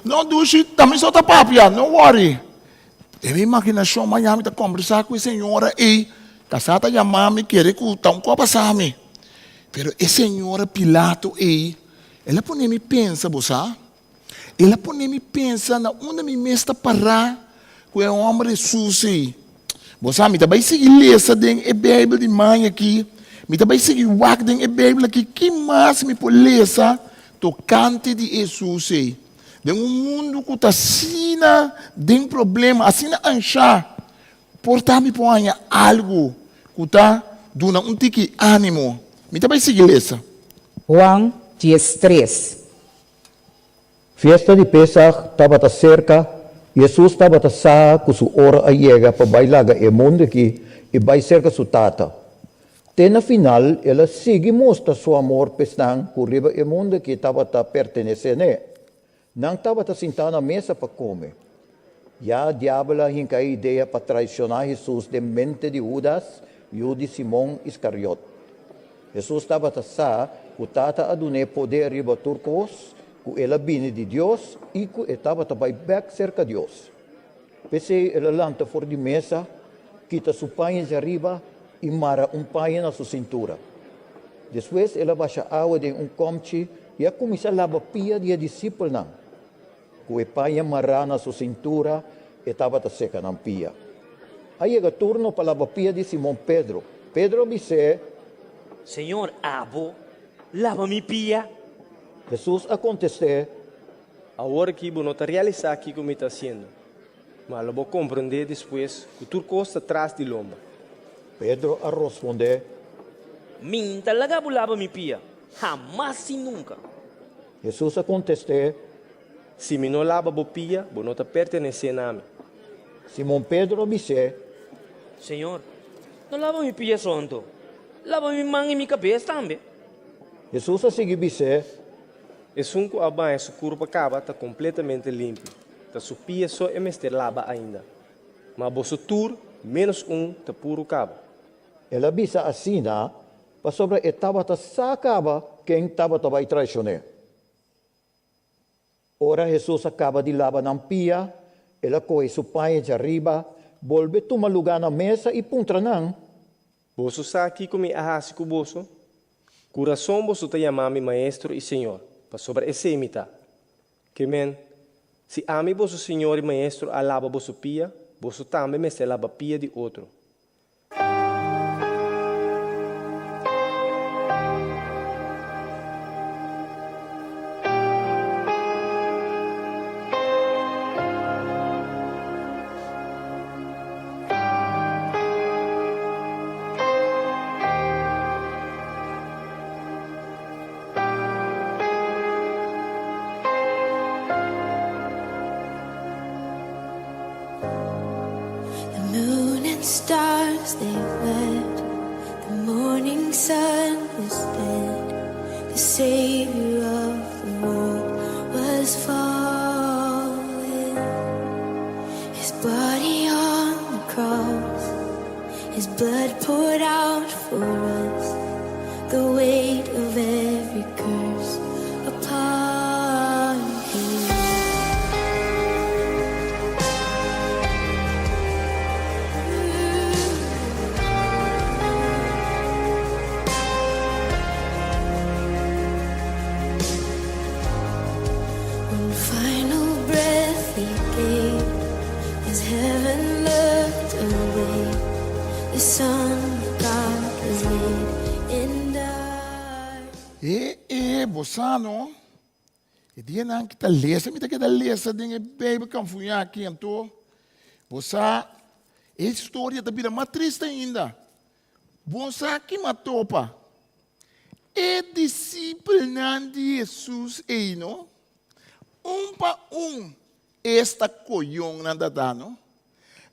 S2: Não, dushi, também só tá papia, não worry. Eu imaginação, amanhã me tá conversar com a senhora e casata chamar-me, querer que um copo passar-me. Pero a senhora Pilato, ela põe me pensa, você? Ela põe me pensa na onde me mesta parar com o homem Jesus. Você me também seguir lesa den a Bíblia de mãe aqui. Me também seguir wak den a Bíblia aqui. Que mais me pode lesa tocante de Jesus, de um mundo que está assim, tem problema, assim, achar, portar-me para algo que está dando um tique ânimo. Me também seguir essa.
S12: Juan 10:3. Fiesta de Pesach estava cerca, Jesus estava sa com sua hora a chega para bailar o mundo aqui e vai cerca sua tata. Até na final, ela segue mostra seu amor pestan com riba o mundo que estava pertencendo. Não estava sentada na mesa para comer. Já a diabo hinca a ideia para traicionar Jesus de mente de Judas e o de Simão Iscariote. Jesus estava sa que tata adune poder riba turcos, que ela vinha de Deus e que estava também back cerca de Deus. Pese ela lanta fora de mesa, quita sua paia de arriba e mara paia na sua cintura. Depois ela baixa água de comche e a começa a lavar pia de discípulo não. Que paia mara na sua cintura e estava seca na pia. Aí chega turno para lavar pia de Simão Pedro. Pedro disse:
S13: Senhor, abo, lava mi pia.
S12: Jesus a contestou:
S13: Agora que eu não está realizando aqui como está sendo, mas eu vou compreender depois que tudo costa atrás de lomba.
S12: Pedro a respondeu:
S13: Minta lagabo lava mi pia, jamás e nunca.
S12: Jesus a contestou:
S13: Se me não lava a pia, eu não está pertencendo a mim.
S12: Simão Pedro disse:
S13: Senhor, não lava mi pia santo, lava mi mão e mi cabeça também.
S12: Jesus a seguir disse:
S13: E sunco abanha su curva cava está completamente limpo. Tá su pia só é mestre lava ainda. Mas bosso tur menos tá puro cava.
S12: Ela bisa assim, para sobre etapa ta sacava quem estava vai traicionar. Ora Jesus acaba de lavar na pia, ela coe su paia de arriba, volve toma lugar na mesa e puntra não.
S13: Bosso sa aqui comi ahasi com bosso. Coração bosso te chamar maestro e senhor. Para sobre esse imita. Que men, se ame vosso senhor e maestro alaba vosso pia, vosso também me se lava pia de outro.
S10: Stars they wept, the morning sun was dead, the Savior of the world was falling. His body on the cross, his blood poured out for us, the weight of every curse upon him. Heaven looked away, the Son of God was laid in dark.
S2: Bossano, e dia não que tá lesa, me tá que tá lesa, dinhe baby kan funha aqui então. Bossa, a história tá bira mais triste ainda. Bossa que matopa. E discípulo de Jesus aí, não? Pa esta coiong nanda dano.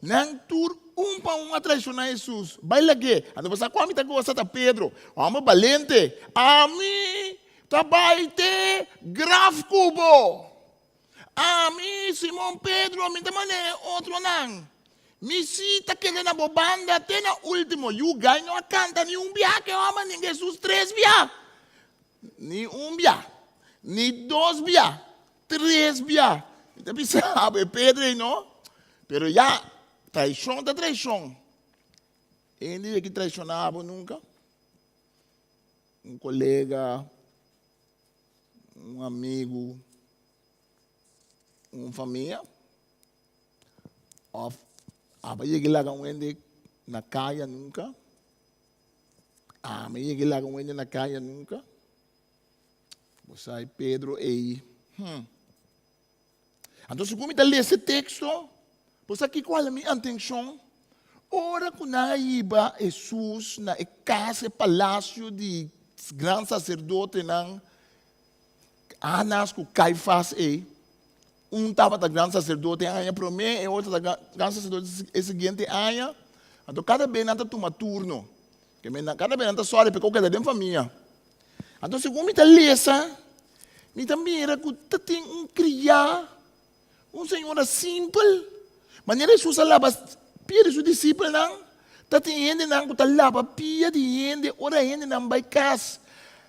S2: Nang tur pa a traicionar Jesus. Baila que? Ando você como tá gosta da Pedro. Vamos valente. Ami tabaite graf cubo. Ami Simão Pedro, mi tamane outro nang. Misi ta que na bobanda até na último. You guy não canta ni bia que ama ni Jesus 3 bia. Ni bia. Ni 2 bia. 3 bia. Tapi sabe Pedro, não? Pero já, traição da traição. Ele é que traicionava nunca. Colega, amigo, família. Apa ia gila com ele na caia nunca. Ia gila com ele na caia nunca. Você aí, Pedro, aí. Então, se você ler esse texto, você aqui qual é a minha atenção? Ora que na iba Jesus na casa palácio de grande sacerdote na Anas com Caifás aí. Estava da grande sacerdote aí para mim e outro da grande sacerdote é seguinte aí. Então cada vez nada toma turno. Que cada vez nada só porque qualquer da família. Então se você lesa, me também era que tem criar senhora simples. Maneira Jesus alaba pia de discípulo não, tá tendo não que lava pia de gente, ora gente não vai casa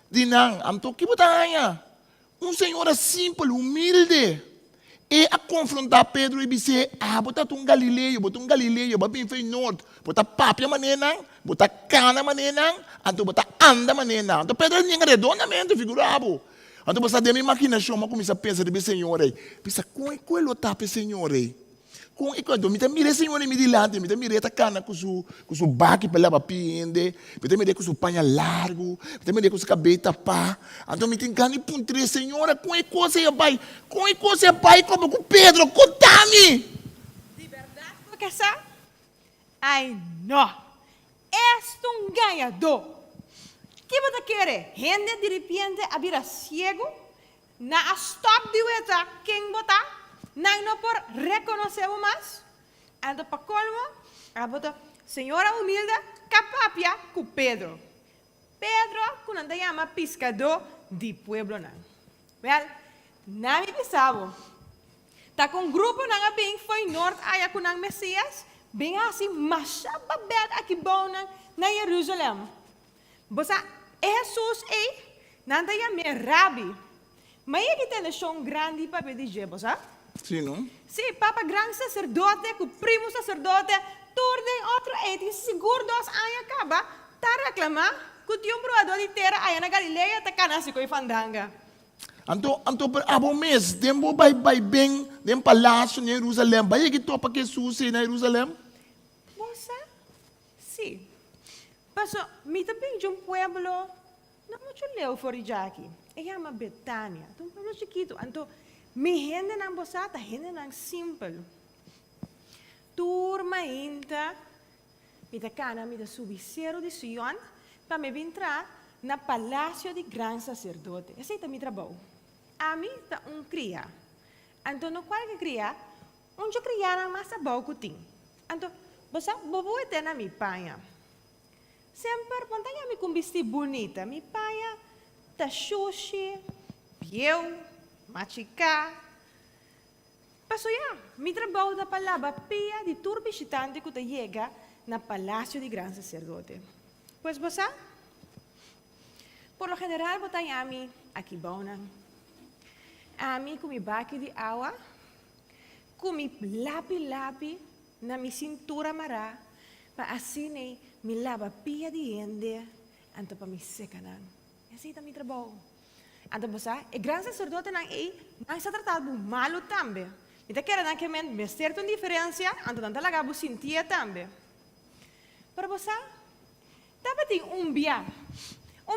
S2: de não, am to que botanya, senhora simples, humilde, e a confrontar Pedro e dizer, botar um Galileu, vai bem feio norte, botar papia maneira, botar cana maneira, então botar anda maneira, então Pedro nem redondamente figurado. Então você tem uma imaginação, mas começa a pensar de senhor aí, pensa como é que ele tá para senhor aí. Com quando me mire senhor me dilante, me mire ta cana com su baque para lavar piende, me mire com su panha largo, me mire com su cabelo pá. Então me tem cani puntre senhora, com é coisa é pai como com Pedro, contame.
S14: De verdade, porque sabe? Ai não, és um ganhador. Que você quer? Gente de repente a vira cego, na stop de weta, quem botar? Não por reconhecer mais. Então, para colmo, a bota senhora humilde, capapia com Pedro. Pedro, quando chama pescador de pueblo, não. Well, não me pensava. Tá com um grupo, não bem foi norte, aí com o Messias, bem assim, mas babel aqui bom na Jerusalém. Você, Jesus, não chama Rabi. Mas é que tem um grande papel de Jesus, sabe?
S2: Sim, não?
S14: Sim, papa grande sacerdote, com primo sacerdote, tudo outro e seguro 2 anos acaba, tá reclamar, que o tio broador de terra aí na Galileia tá canasi com fandanga.
S2: Então, abo mês, dembo vai bem, dem palácio em Jerusalém, vai que topa que Jesus na Jerusalém?
S14: Moça? Sim. Passo, me também de pueblo, não muito leu fora de aqui. É chama Betânia, um pueblo chiquito. Então, mi gente não bosata, gente não simple. Turma inta, me da cana, me da subicero de Sion, para me entrar na palácio de grande sacerdote. Esse é meu trabalho. A mim está cria. Então, no qual que cria, onde criaram mais a boa que tem. Então, você bobo é na minha panha. Sempre, quando eu me com vestido bonita, minha panha tá xuxi, pieu, machicar. Passo mi trabalho da palavra pia de turbo visitante que chega na palácio de grande sacerdote. Pois você, por lo general, você tem a mim aqui bona. A mim com mi baque de água, com mi lápis na mi cintura mará, para assim me lava pia de ende, anto para me secar. Esse é o meu trabalho. Então, você, o grande sacerdote não está tratado malo também. Então, quer que me certa diferença, então, não laga sentia também. Para você, também tem dia.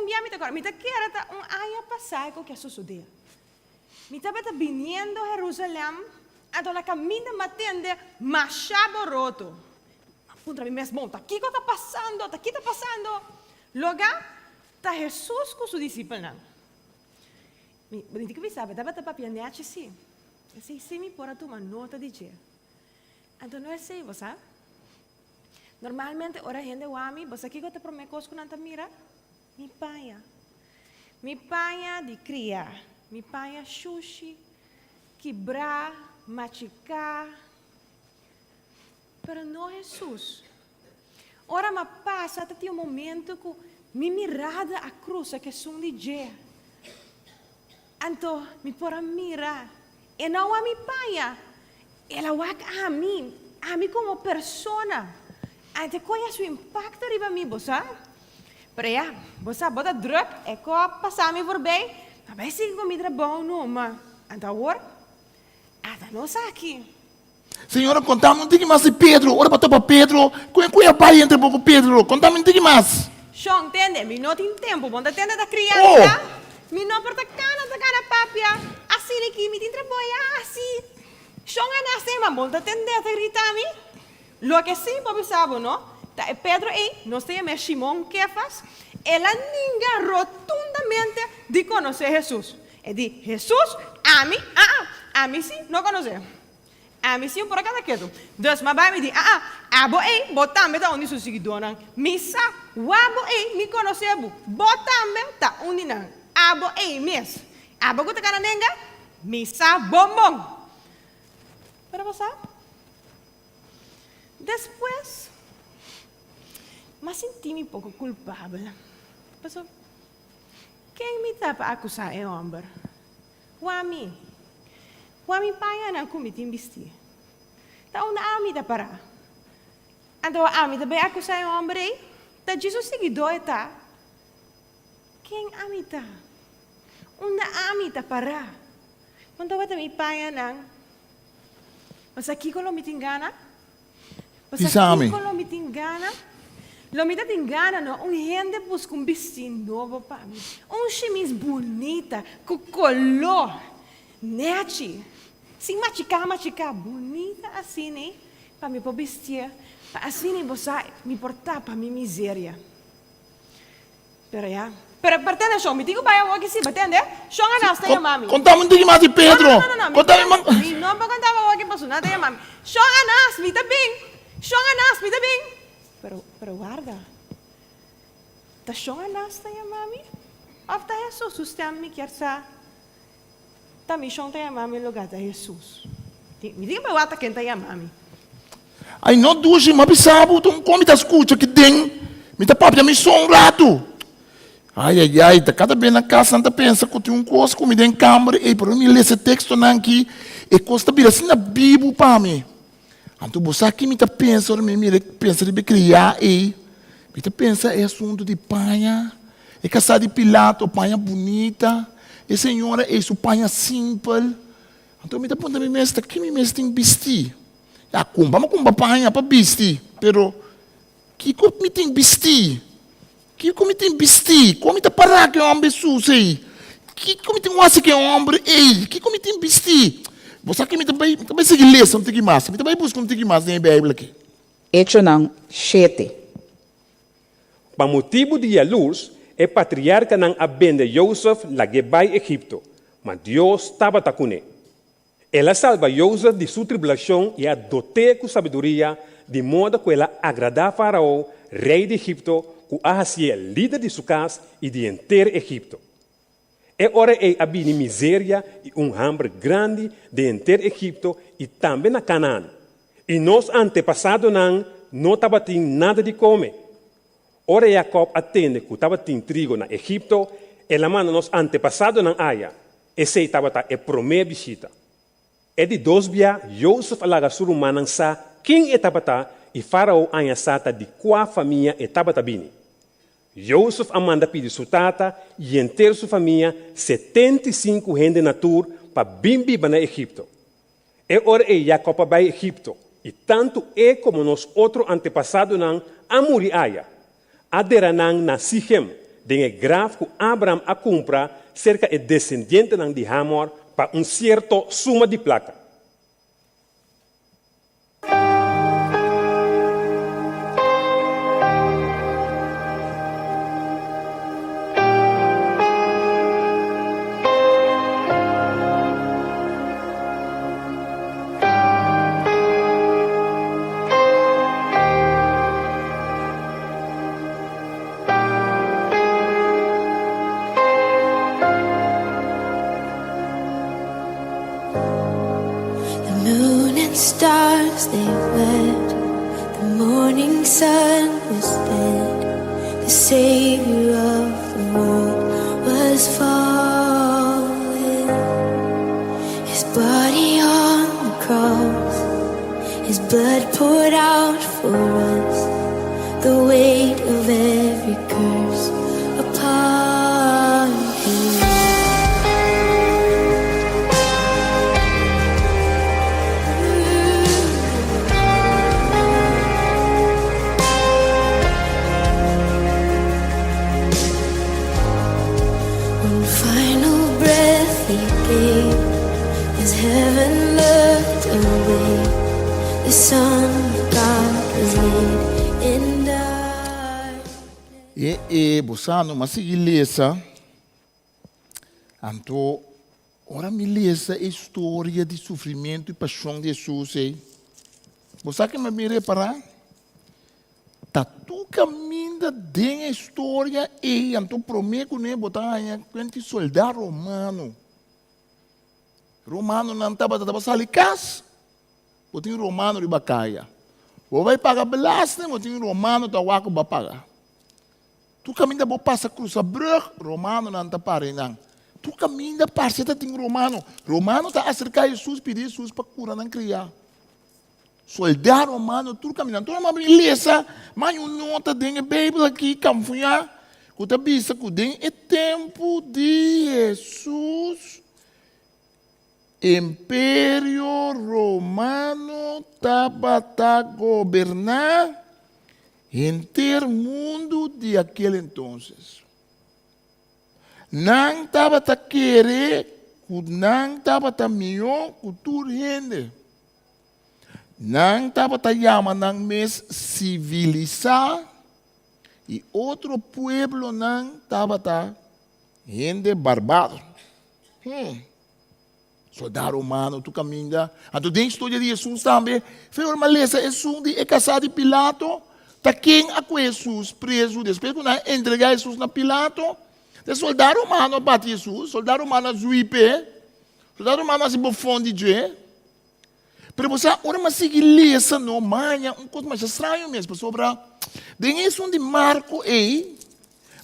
S14: Dia, me quer aia passar com o que sucedeu. Me estava vindo a Jerusalém, então, a caminho me atende, machado roto. Apunta-me mesmo, está aqui que está passando. Logo, está Jesus com seu discípulo. Bonito que você sabe, estava papiando sim. Assim, se me pôr a tomar nota de dia. Então, não é assim, você sabe? Normalmente, ora a gente wami, você aqui que te promete coisas que não te mira? Mi panha de criar. Mi panha sushi, quebrar, machucar. Pero não Jesus. Ora, mas passa até um momento que me mirada a cruz que são de dia. Então, me pôr a mirar. E não a mi paia. Ela wak a mim como pessoa. Então, conhece o impacto de mim, você? Pero você bota druk, é que passar me por bem. Mas se comida bom, não, mas então agora, não está aqui.
S2: Senhora, contame um pouquinho mais de Pedro. Ora para Pedro. Qual é a pai entre Pedro? Contame um pouquinho mais.
S14: Sean, entende? Me não tem tempo. Quando atende da criança, Mi não porta cana papia. Assim aqui, me tem trabalhar assim. Chonga na sema, monta tender a gritami. Lo que sim, papi sabe, não? Tá é Pedro aí, nós temos Simão Kefas. Ela ninguém rotundamente de conhecer Jesus. É de Jesus, a mim sim, não conhecer. A mim sim, por cada quedo. Então, mas vai me dizer, abo aí, botambe tá onde os seguidores. Missa, abo aí, me conhecer, botambe tá onde não. Abo aí, mes. Abo que tá cara nenga, missa, bombom. Para passar? Depois, mas senti-me um pouco culpável. Passou. Quem me está para acusar é o homem? O homem pai não comete investir. Então, a mim está para. Então, a mim também acusar o homem. Tá Jesus seguidor está. Quem a mim está? Onde a mim está para? Quando eu também pai não. Mas aqui quando me engana. Mas aqui quando me engana. Lo me te engana, não? Gente busca vestido novo para mim. Chemise bonita, com color, nete. Sim, machicar, bonita assim, né? Para me pôr vestir. Para assim, né, você me portar para minha miséria. Pero pertende, show, me digo para eu aqui, sim, entende? Show a nós, tem a mami.
S2: Contamos um mais de Pedro.
S14: Não, contamos. Não, para contar para aqui, passou nada, tem a mami. Show a nós, me tá bem. Pero guarda. Tá chonga nasta ya mami? Afta Jesus sustem mi kiersa. Tá mi chonga ya mami lugar da Jesus. Me diga para wata quem tá ya mami.
S2: Ai não duji, mas bisabo, tu come tá escuta que tem. Me tá papo, me som um rato. Ai, tá cada vez na casa, tá pensa que tem coisa comida em câmara, e por mim ler esse texto não aqui, e costa vir assim na Bíblia para mim. Então, você aqui me pensa, me pensa de criar e me pensa é assunto de panha, é casar de Pilato, panha bonita, e senhora é isso panha simples. Então, me pensa me mestre, que me mestre tem vestir? Já compra panha para vestir, pero que me tem vestir? Que me tem vestir? Como te parar que é um homem sujo? Que me tem um que é um homem ei? Que me tem vestir? Você aqui me também segue ler um pouquinho mais. Me também busca um pouquinho mais na Bíblia aqui.
S7: Hecho não, 7.
S6: Para motivo de luz, o patriarca não abende Joseph lá que vai Egipto, mas Deus estava com ele. Ela salva Joseph de sua tribulação e a dote com sabedoria, de modo que ela agrada a Faraó, rei de Egipto, que hacía líder de sua casa e de inteiro Egipto. E ora havia miséria e hambre grande de inteiro Egipto e também na Canaã. E nos antepassados não estava tendo nada de comer. Ora Jacob atende que estava tendo trigo na Egipto, e la manda nos antepassados não haya. Esse estava a primeira visita. E de 2 dias, Joseph alaga surumana sa quem estava e Faraó anhasata de qual família estava bini. Joseph manda pedir sua tata e inteira sua família 75 gente na tour para bimbi na Egipto. E ora Jacob vai Egipto e tanto como nos outros antepassados a Moriaia, aderanang na Sichem, de grave que Abraham a compra cerca de descendente de Hamor para certo suma de placa.
S10: Stars they wept, the morning sun was dead, the Savior of the world was fallen. His body on the cross, his blood poured out for us, the weight of every curse upon him. Find
S2: Você não mas igreja, então, ora me lesa a história de sofrimento e paixão de Jesus. Você que me reparar? Tá tu caminha dentro da história e então prometo né botar quanto soldado romano. Romano não estava sali cas. Botinho romano de bacaia. Ou vai pagar belas, né? Botinho romano tá waco ba pagar. Tu caminha bo passa cruz a brug, romano não tá pare não. Tu caminha parceiro tá tem romano. Romano tá acercar Jesus pedir Jesus para curar não criar. Soldado romano, tudo caminhando. Tu não vai lesa, mas eu nota dentro da Bíblia aqui, camfunha. Que tá bisa que dentro é tempo de Jesus. Império Romano estava a governar inteiro mundo de aquele entonces. Não estava a querer, não estava a melhor que tudo gente. Não estava a chamar não mais civilizar e outro pueblo não estava a gente barbado. Soldado romano, tu caminha. Então, dentro da história de Jesus também, foi uma lesa, Jesus é casado de Pilato, tá quem a Jesus preso, depois quando entregar Jesus na Pilato, o soldado romano bate Jesus, soldado romano zuipe, soldado romano se bofonde de. Pero você, ora mas sigue lesa, não, manha, coisa mais estranho mesmo, sobre dentro de Marco,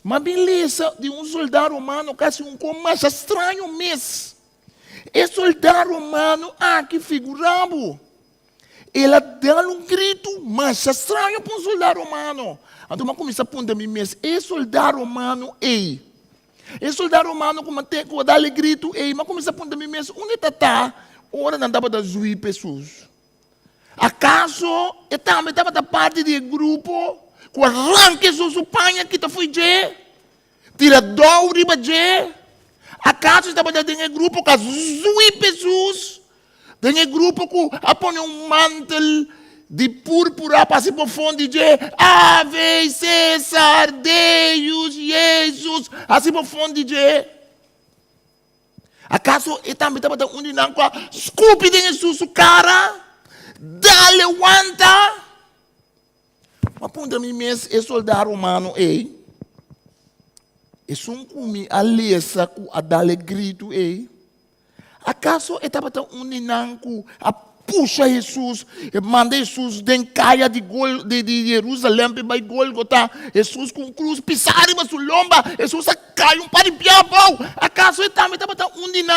S2: mas beleza de soldado romano, quase coisa mais estranho mesmo. Esse soldado romano, que figurava. Ele dá grito mais estranho para soldado romano. Então, eu comecei a apontar a mim mesmo. Esse soldado romano, Esse soldado romano, como dá grito, mas comecei a apontar a mim mesmo. Onde está? Ora, não estava a juir pessoas. Acaso, ele também estava da parte do grupo, que arranque sua panha que está foi de, tira dor riba de. Acaso estava dentro do grupo que zui pessoas, dentro do grupo que apõe mantel de púrpura para se profundo de Ave César, Deus, Jesus, assim profundo de. Acaso ele também estava dentro de um escupe dentro de sua cara, dá levanta. Mas para mim mesmo, esse soldado romano, e são como a lesa com a dar grito, acaso ele estava unindo a puxa Jesus, e manda Jesus dentro caia de Jerusalém para Golgotha, Jesus com cruz pisar em sua lomba, Jesus cai para piabão, acaso ele também estava unindo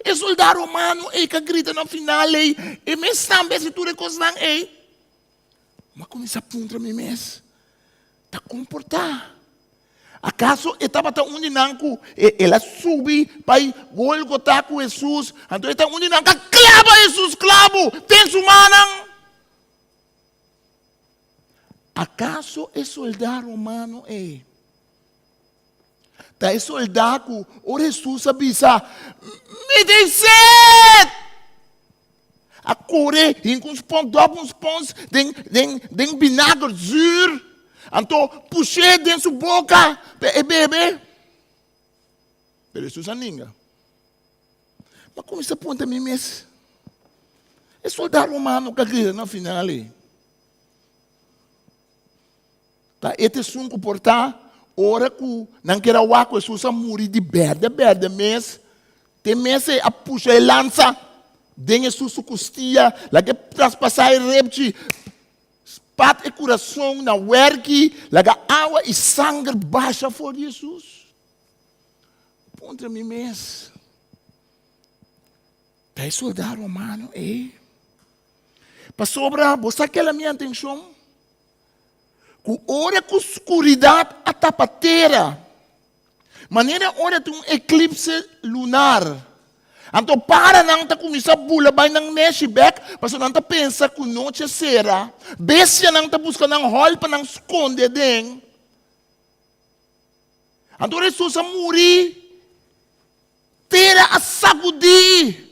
S2: e soldado romano, que grita no final, e mesmo também se tu recostar, mas começa a apontar me mesmo, está comportar. Acaso ele estava unindo, ela subiu para Golgotha com Jesus, então ele está unindo, clava Jesus, clavo, tem humana. Acaso é soldado romano, tá é soldado, o Jesus avisa, me dê sede. A correr, em uns pontos, tem vinagre zuur. Então, puxei dentro da sua boca, bebê. Pero Jesus aninga. Mas como isso aponta a mim mesmo? É soldado romano que grita no final. Tá? Este sunco portar, ora que não quer o água, Jesus a morrer de berde mesmo. Tem mesmo a puxar e lança. Dentro da sua costia, lá que traspassar e repte. Pat e coração na werki, laga água e sangue baixa por Jesus. Ponte a mim mesmo. Tá soldado romano, para sobrar, você aquela minha atenção? Que hora com escuridade a tapateira. Maneira hora de eclipse lunar. Então, para não começar a bula, vai não mexe back, mas não pensa que noite será. Bestia não busca não rol para não esconder dentro. Então, Jesus a morrer, terá a sacudir.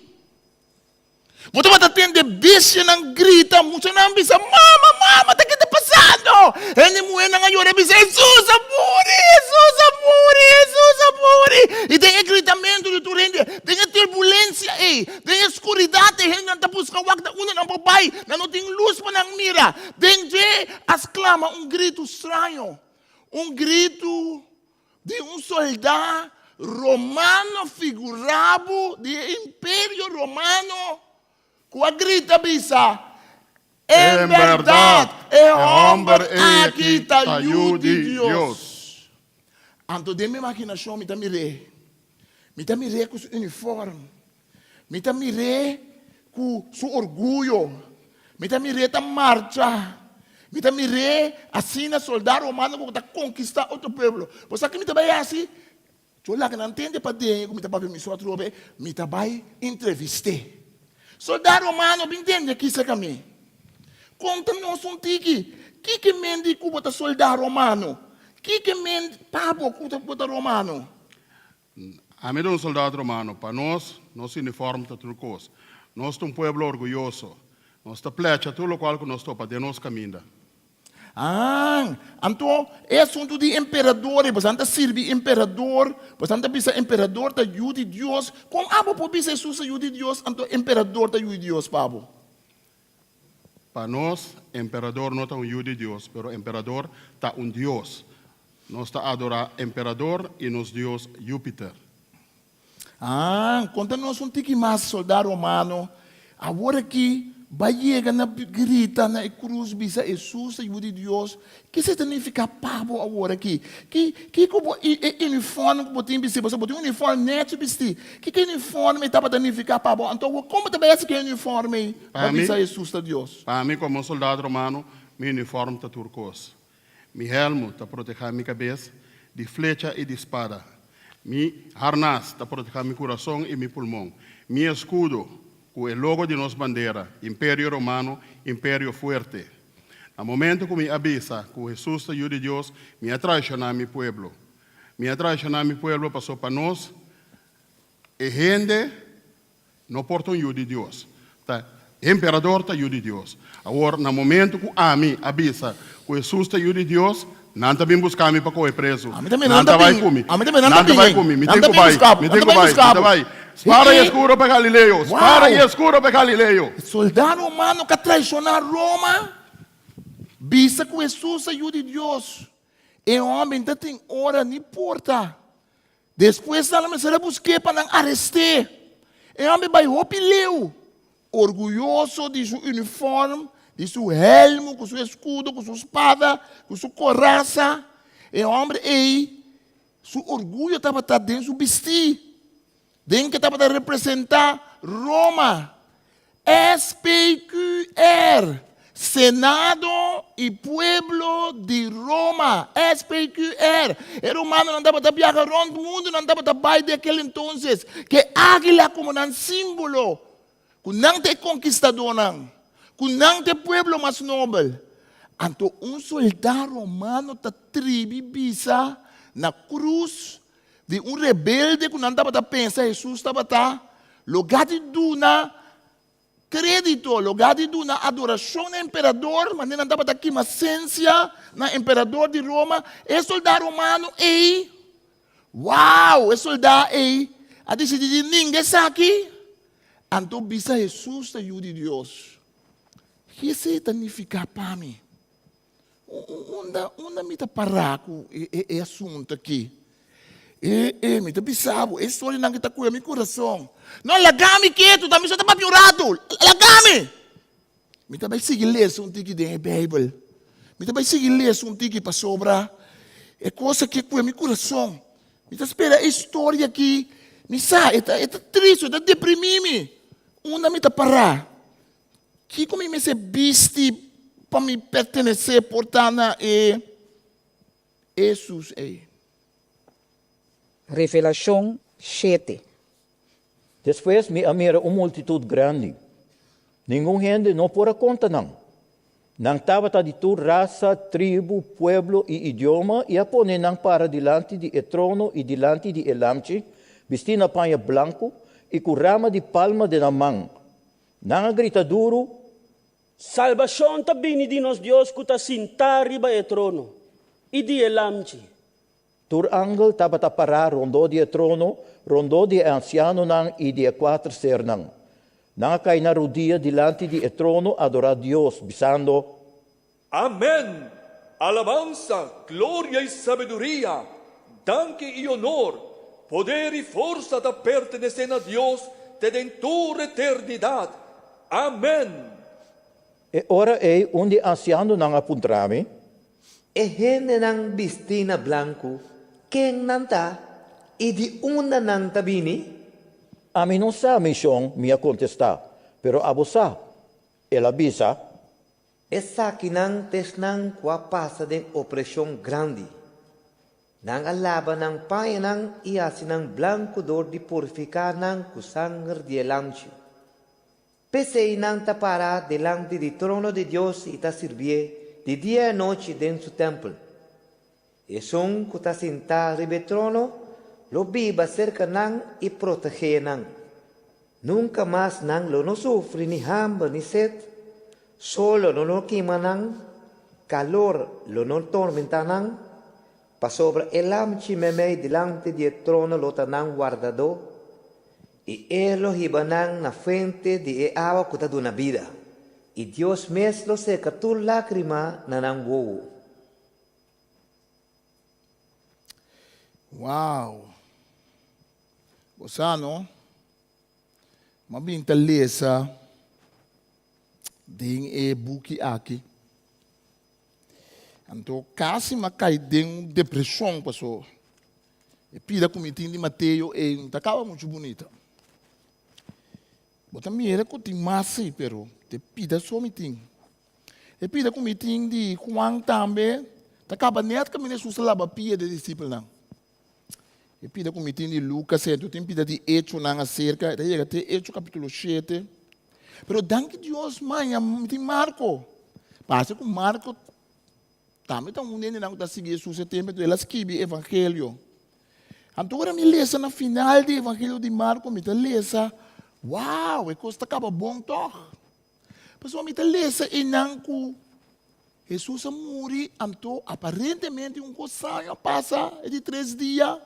S2: Você vai atender bestia não grita, você não pensa, mama, o que está passando? Ele mulher não olha, Jesus a morrer. nang mira. Dengue exclama grito estranho. Grito de soldado romano figurado do Império Romano. Com a grita bisa. Em verdade, homem aqui te ajude Deus. Então, de minha imaginação, me mire com seu uniforme, me mire com seu orgulho, me mire com marcha, me mire assim na soldado romano que está conquistar outro povo. Você que me vai assim, eu lá que não entende para dentro, me vai me só trobe, me vai entrevistar. Soldado romano, me entende que isso é caminho. Conta-nos tiki. Que mendi que bota soldado romano? Que mendi pabo que bota romano?
S15: A mim um soldado romano, para nós, nosso uniforme está turcos. Nós somos um povo orgulhoso. Nós está plecha tudo o qual que nós estamos de nós caminha.
S2: Então, é assunto de imperador, bastante serve imperador, bastante bisa imperador da ajude Deus. Como abo por bisa Jesus ajude Deus, então imperador da ajude Deus, pabo.
S15: Para nós, imperador não está de Deus, mas o imperador está Deus. Nós está adorar imperador e nos Deus Júpiter.
S2: Conta-nos tiki mais soldado romano. Agora aqui, vai chegar na grita, na cruz, bisa Jesus, ajude Deus. Que significa pabo agora aqui? Que uniforme que botem bisa? Você botou uniforme neto vestir. Que uniforme está para danificar pabo? Então, como também esse que uniforme para bisa Jesus de Deus?
S15: Para mim, como soldado romano, meu uniforme está turcos. Meu helmo está proteger minha cabeça de flecha e de espada. Meu harnás está proteger meu coração e meu pulmão. Meu escudo, com o logo de nossa bandeira, Império Romano, Império Fuerte. No momento que me avisa que Jesus é de Deus, me atraicionar meu povo. Me atraicionar meu povo passou para nós. E gente não porta de Deus. Tá? Imperador está de Deus. Agora, no momento que a mim avisa que Jesus está de Deus, não está bem buscar me para correr preso. Não está vai comigo. Não vai comigo. Me tem que vai. Spara e escuro para Galileu. Spara e escuro para Galileu.
S2: Soldado romano que traicionar Roma, bisa que Jesus ajude Deus. E o homem não tem hora nem porta. Depois ela será buscar para não arrestar. E o homem vai opileu, orgulhoso de seu uniforme, de seu helmo, com seu escudo, com sua espada, com sua coraça. E o homem seu orgulho estava dentro do vestir. Dentro que estava a representar Roma. SPQR. Senado e Pueblo de Roma. SPQR. O romano não estava a viajar around o mundo, não estava a baile daquele então. Que águila como um símbolo. Que não tem conquistador, não. Que não tem pueblo mais nobre. Então, soldado romano está tribo bisa na cruz de rebelde que não estava a pensar, Jesus estava a lugar de duna crédito, lugar de duna adoração no imperador, mas não estava aqui uma ciência no imperador de Roma. E soldado romano, uau, soldado, a decidir ninguém está aqui. Então, bisa Jesus ajude Deus. Que se significa para mim? Onde me está parado esse assunto aqui? Me está pisado, essa história não está com o meu coração. Não, lagame quieto, também só está piorado. Lagame! Me está vai seguir ler um tiki da Bíblia. Me está vai seguir ler um tiki para sobrar. É coisa que com o meu coração. Me está espera a história aqui. Me sai, está triste, está deprimido. Onde me está parado? Que como me se viste para me pertencer, portanto, Jesus
S16: Revelação 7.
S12: Depois me amira uma multitud grande. Nenhum gente não pôra conta não. Não estava de toda raça, tribo, pueblo e idioma e a pôr não para diante de trono e diante de elamche, vestindo na panha branco e com rama de palma de na mão. Não grita duro.
S17: Salvação também de nos Deus que está sentar riba e trono e de elamche.
S12: Tur angel estava a parar rondo de trono, rondo de anciano nang e de quatro ser nang. Nanga cae na rodilla delante del trono adorar a Dios, bisando,
S18: Amén. Alabanza, gloria y sabiduría, danke y honor, poder y fuerza te pertenecen a Dios desde en toda eternidad. Amén.
S12: E ora é onde anciano nang apuntrami,
S19: E gente nang bistina blanco, ken nanta, e di una nanta bini?
S12: ami non sa mission mia contesta, pero abosa, ela bisa,
S19: Essa que nang tes nang kwa pasa de opressão grande. Nang alaba nang paia nang iasi nang blanco dor de purificar nang kusangar de elamchi. Pesei nang tapara delante do trono de Deus e ta servir de dia e noite dentro do templo. E son que ta sentar ribe trono, lo biba cerca nang e proteger nang. Nunca mais nang lo no sofre ni hambre ni sed. Solo no quema nang, calor lo no tormenta nang, pa sobre el amchi memei delante del trono lo tanang guardado, y él lo hibanang na frente de agua que ta duna vida, y Dios mesmo seca tu lágrima na nang wowo.
S2: Wow. Bosano, mabinta lesa, ding e buki aqui. Então, quase macai ding depressão passou. E pida comitim de Mateus e não acaba muito bonita. Bota mira que tem massa, pero te pida só mitim. E pida comitim de Juan também, acaba net que menina susa lava pia de discípulo não. E pida comitim de Lucas, então tem pida de Hecho não acerca, daí chega até Hecho capítulo 7. Pero danke Deus, mãe, tem Marco. Passa com Marco, também está um nene que está seguindo Jesus, tempo, ele escreve o Evangelho. Então, agora me lesa na final do Evangelho de Marco, me lesa, uau, é coisa acaba bom, toch? Pessoal, me lesa e não que Jesus morreu, então, aparentemente, coisa passa de 3 dias.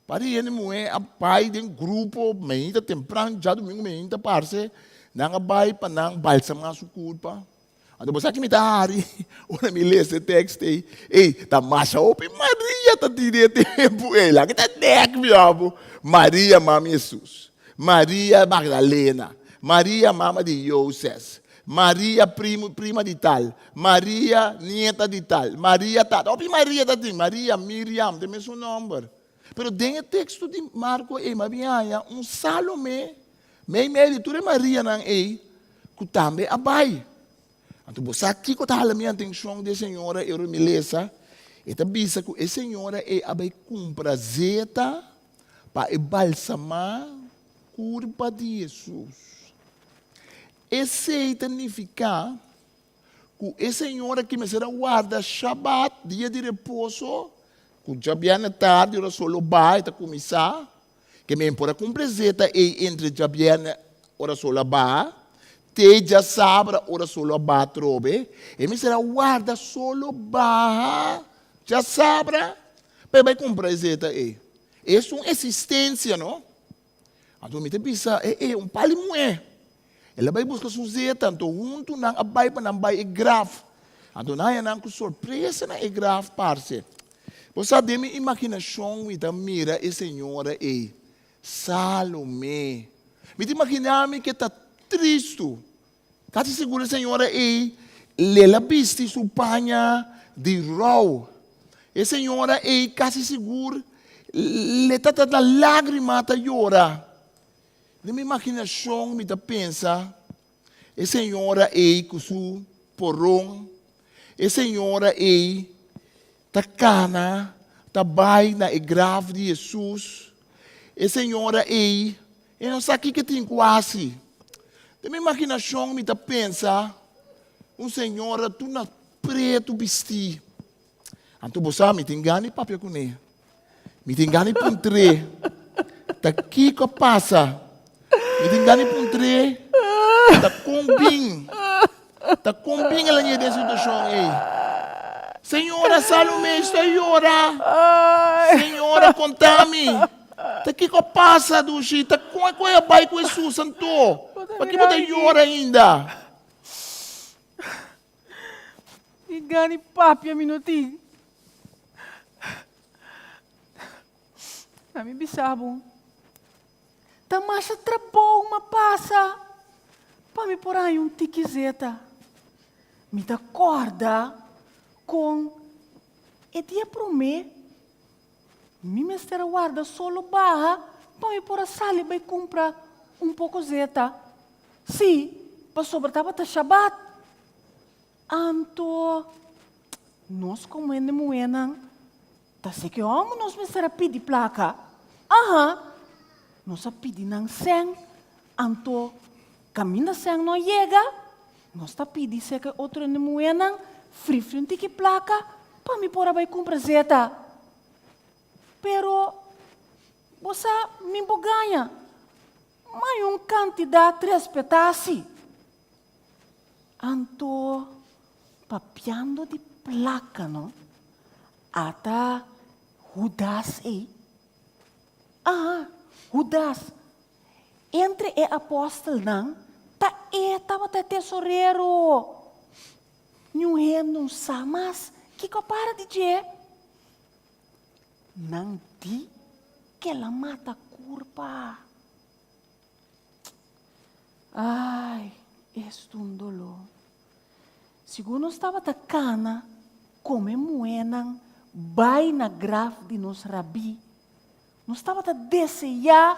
S2: Para ele, a pai de grupo, ainda temprano, já domingo, ainda parece, nang abay pa nang balsam nga su culpa. Ano ba sa akin mitahari? Una mi lese text ta masha open Maria ta dire tempo ela que ta dek mi abo. Maria mama Jesus. Maria Magdalena. Maria mama de Joses. Maria prima de tal. Maria nieta de tal. Maria ta. Opi Maria ta ding. Maria Miriam, tem mesmo nome. Pero dentro texto de Marco mabinha Salome. May editora Maria nang que também abay. Então, você aqui que está falando a atenção da senhora Euromilesa, e também bisa que a senhora abay compra zeta para balsamar curva de Jesus. Esse significa que a senhora que me será guarda Shabbat, dia de repouso, que já bem tarde, ora solo vai ta começar. Que me importa cumprir zeta e entre já bien ora sola ba, te já sabra ora sola ba trobe, e me será guarda solo ba, já sabra, para vai cumprir zeta e. Isso é uma existência, não? Então me te pensa palimoé. Ela vai buscar sua zeta, então junto nang abay pa nang bay e graf. Então na yan nang surpresa na e graf parce. Você tem minha imaginação e da mira e senhora e Salome. Me imaginava que está triste. Quase seguro a senhora lela viste sua panha de rau. A senhora quase seguro le tata da lágrima ta llora. Na minha imaginação me pensa a senhora com seu porão. A senhora ta cana, ta bai na grave de Jesus. E senhora eu não sei o que tem quase. Da minha imaginação me pensa, senhora tu na preto vestir. Então você me tem gani papel com ele. Me tem gani puntre. Tá que passa. Me tem gani puntre. Tá combin ela nie dessa situação Senhora Salome está llora. Senhora contame. Tá que passa do jeito, qual é a bai com Jesus santo? Por que você chora ainda?
S20: Igani papi a minutinho. Kami bisabong. Tamasha trabalho uma passa. Para me por aí tiquizeta. Me dá corda com e dia pro me. Me mestera guarda solo barra para me por a sala e comprar pouco zeta. Sim, para sobretava ta Shabbat. Anto, nós como ende moenang, tá sei que homem nós mestera pedi placa. Nós a pedi nang seng, anto, caminha seng não chega, nós tá pedi sei que outro ende moenang, frifri tiki placa, para me por a comprar zeta. Pero, você me ganha. Mas quantidade respetasse. Anto, papiando de placa, não? Ata Judas e. Judas. Entre e apóstolo, não? Tava tesoureiro. Nenhum rei não sabe, mas que para de dizer? Não di que ela mata curpa. Ai, é um dolor. Segundo estava tacana, como moenang, vai na graf de nos rabi. Nós estava a desejar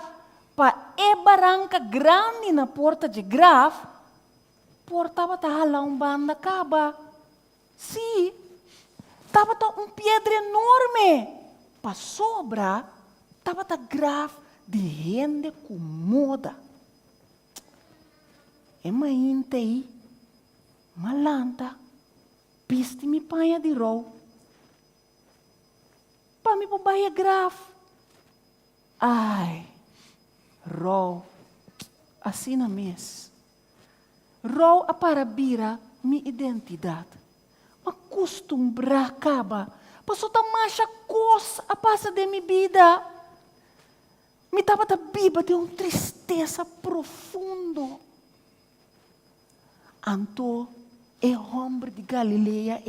S20: para barranca grande na porta de graf, portava a halar banda caba. Sim, estava pedra enorme. Para sobra, estava a graf de gente com moda. É mainta aí, malanta, piste me panha de rou. Para me bobaia graf. Ai, rou, assim na mes. Rou a para bira minha identidade. Mas costumbrar acaba. Passou a macha coisa a passa de minha vida. Me estava a biba de uma tristeza profundo. Anto é homem de Galileia,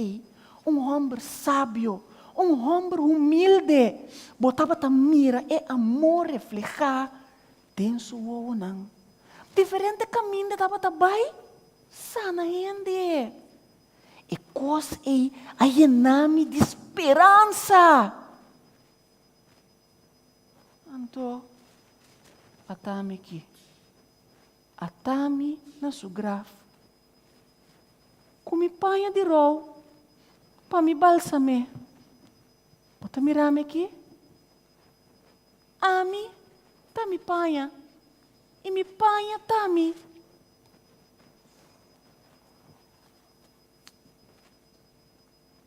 S20: homem sábio, homem humilde. Botava a mira e amor reflejar dentro sua não. Diferente caminho estava a bai, sana gente. E coisa a ename de esperança. Anto, atame aqui. Atame na sua graf. Com me panha de rou, para me balsame. Bota mirame aqui. Ami, tá me panha. E me panha, tá me.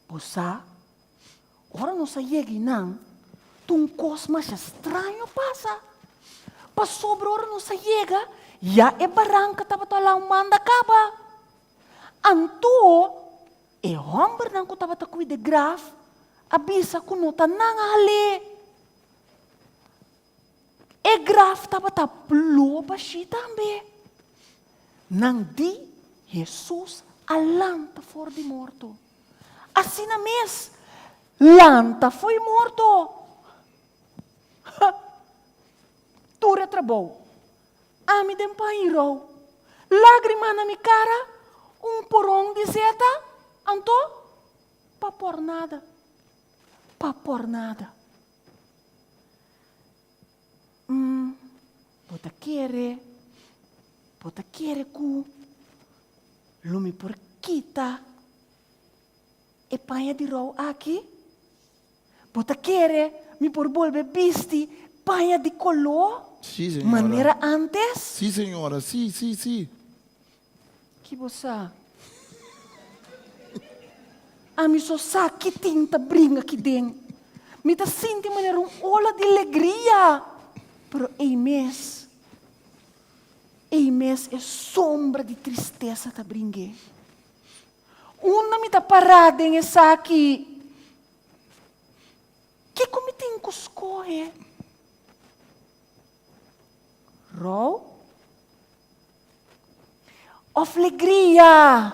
S20: Posa, ora não saia não, tu coisa mais estranho passa. Para sobre ora não saia, já é barranca tava lá manda caba. Anto, e homem não estava a cuidar de graf, abisa que não está nang ali. E graf estava a ploa para si também. Nang di, Jesus alanta fora de morto. Assim na mes, lanta foi morto. Tu retrabou. Ami dem pairo. Lágrima na minha cara. Porão de zeta. Anto? Pa por nada. Pa por nada. Bota querer cu. Lumi por kita. E paia de rou aqui. Bota querer me por volver bisti paia de color.
S2: Sim, senhora.
S20: Maneira antes.
S2: Sim, senhora. Sim.
S20: Que você? A mim só sabe que tinta brinca aqui dentro. Me tá sentindo maneira ola de alegria. Pero ei mês é sombra de tristeza tá brinque. Uma me tá parada em essa aqui. Que como tem que escolher? Rou? of alegria.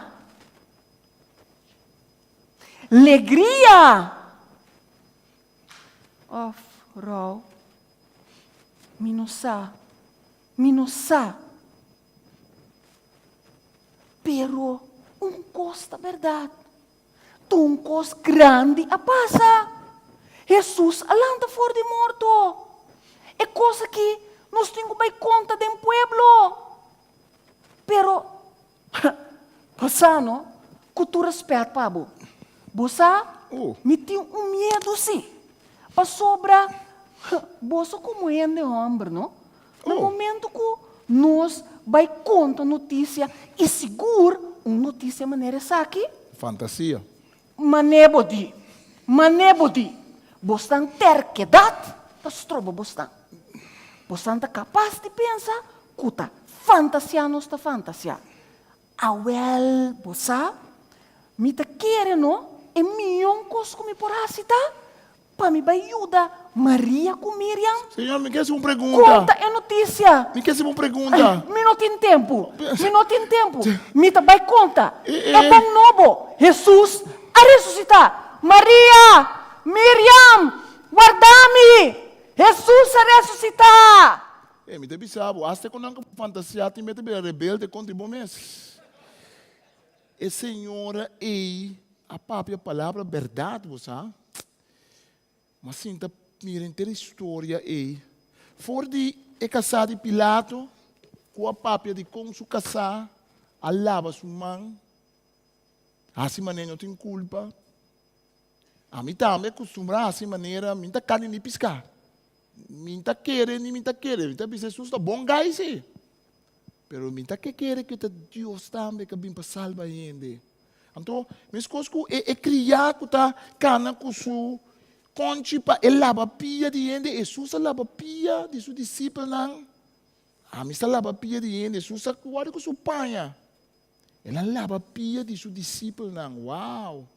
S20: Alegria of rouw. Minusa. Pero costa verdade. Cos grande a passa. Jesus alanta fora de morto. É coisa que nós temos que conta do pueblo. Pero, passando, cultura respeito, Pablo. Você me tem medo, sim. Para sobra, você como é de homem, não? No momento que nós vai contar notícia e seguro uma notícia maneira aqui.
S9: Fantasia.
S20: Manebodi. Você terquedade, mas troba você. Você é capaz de pensar, cuta, fantasia não está fantasia. Awel, você, me te quer, não? E milhão coisas que me por tá? Para me ajudar Maria com Miriam.
S9: Senhor, me quer uma pergunta.
S20: Conta é notícia.
S9: Me quer uma pergunta.
S20: Me não tem tempo. Me te vai conta. É bom novo. Jesus a ressuscitar. Maria, Miriam, guarda-me. Jesus a ressuscitar.
S9: Me te bisabo, hasta quando não fantasia, te mete bem rebelde contra o mês. E Senhora, a própria palavra verdade, você sabe? Mas sinta, mira, inteira história for de casar de Pilato, com a própria de como se casar, alava sua mãe, assim maneira não tem culpa. A mim também costuma assim maneira, minta carne nem piscar. Minta querer, minta Jesus está bom guys, pero minta que querer que Deus também que bem para salvar ainda. Então, minhas coisas é criar que tá cana com su conchi pa lava pia de ainda, Jesus lava pia de su discípulo não. A mim lava pia de ainda, Jesus guarda com su panha. Ela lava pia de su discípulo não. Uau!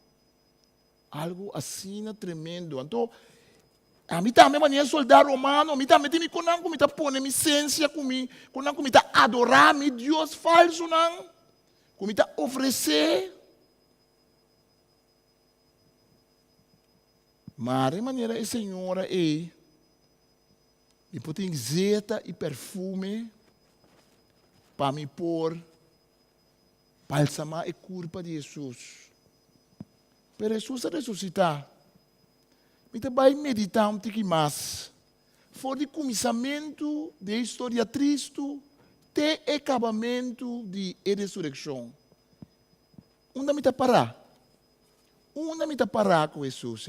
S9: Algo assim tremendo. Então, a mim também maneira soldado romano, a mim também tem me conan com me tá pôr minha essência comigo, conan com me tá adorar me Deus falso não, com me tá oferecer. Mas a maneira é Senhora me põe zeta e perfume para me pôr balsamar e culpa de Jesus. Pero Jesus a ressuscitar. Me vai meditar um pouquinho mais. For de começamento da história triste, até acabamento de ressurreição. Onde me parar? Onde me parar com Jesus?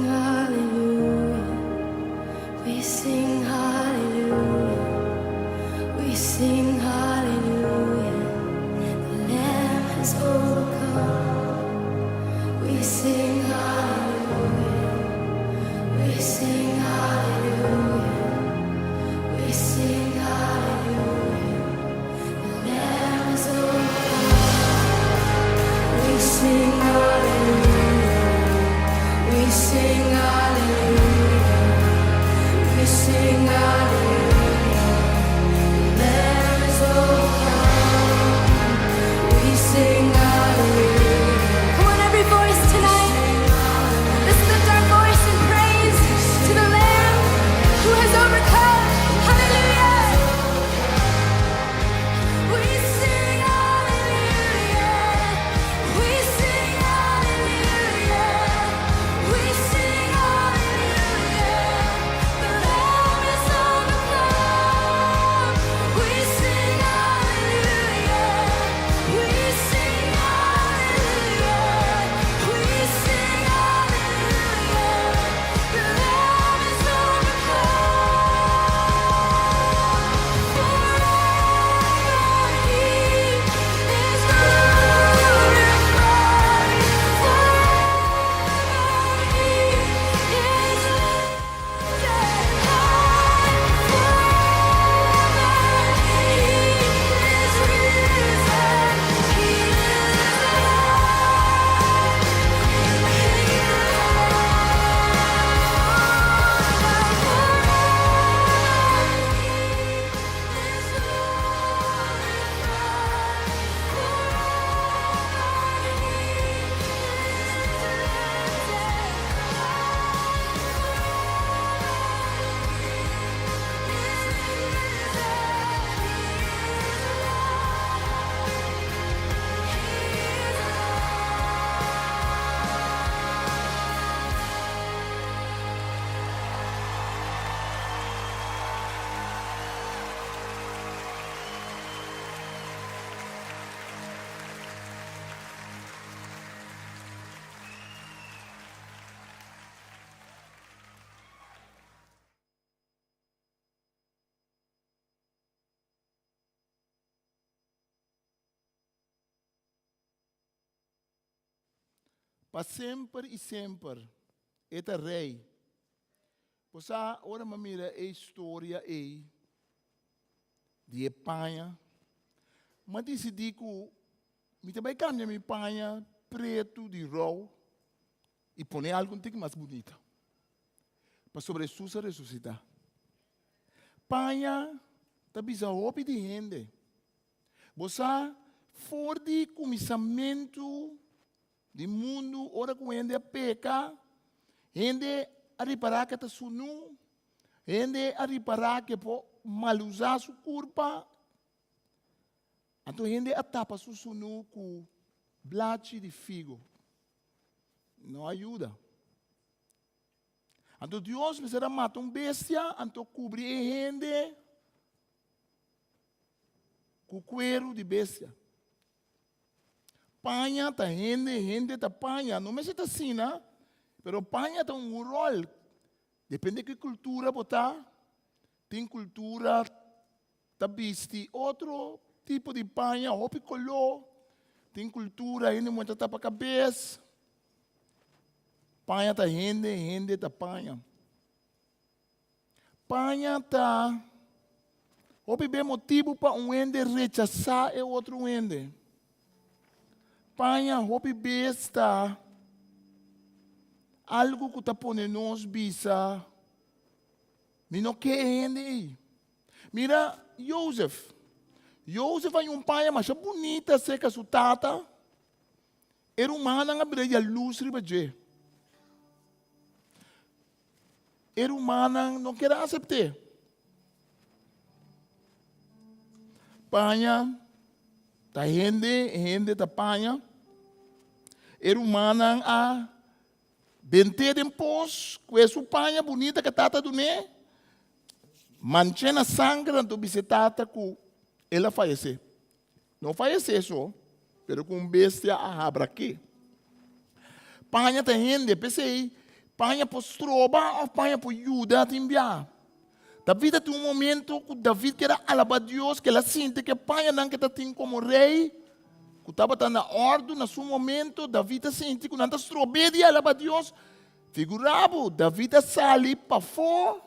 S10: sing hallelujah. We sing hallelujah. We sing hallelujah. The Lamb has overcome. We sing hallelujah. We sing hallelujah. We sing hallelujah. The Lamb has overcome. We sing hallelujah. We sing hallelujah. We sing hallelujah. The Lamb has overcome. We sing hallelujah. Come on, every voice tonight. Let's lift our voice in praise to the Lamb who has overcome. Hallelujah. We sing hallelujah. We sing hallelujah. We sing hallelujah. The Lamb is overcome. We sing hallelujah. We sing hallelujah. We sing hallelujah. The Lamb is
S9: Para sempre e sempre, este rei. Você ora me mira a história aí de Espanha, mas decidi que me também cambia minha Espanha preto de rojo e pôr algo um mais bonito para sobre Jesus ressuscitar. Espanha está bisa roupa de gente. Você for de começamento do mundo, ora com gente peca, gente a reparar que está sunu, gente a reparar que pode mal usar sua culpa, então gente a tapa sua sunu com blache de figo, não ajuda. Então Deus me será matar bestia, então cobrir gente com cuero de bestia. Panha tá gente tá panha, não me está assim, né? Pero panha tem rol, depende de que cultura botar, tem cultura tá viste outro tipo de panha, roupa color, tem cultura ainda muito tapa cabeça, panha tá gente tá panha, panha tá, roupa bem motivo para ende rechazar é outro ende. Panha, roupa besta, algo que está pondo nos bisa, me não quer ainda. Mira, Joseph é panha, mas é bonita, seca sua tata, era humana a brilha luz ribaje. Era humana, não quer aceitar. Panha, tá gente tá panha. Era humana a bente de pós, com essa panha bonita que tata do né. Manchena sangue do bisitata com ela faleceu. Não faleceu só, pero com bestia a abra aqui. Panha tá gente, pensei, Panha por stroba ou panha por Juda timbia. David tem momento que David quer alabar Deus, que ela sente que panha não que tem como rei, que estava na ordem, no seu momento, David sente que não está strobe de alabar Deus. Figurava, David sali para fora,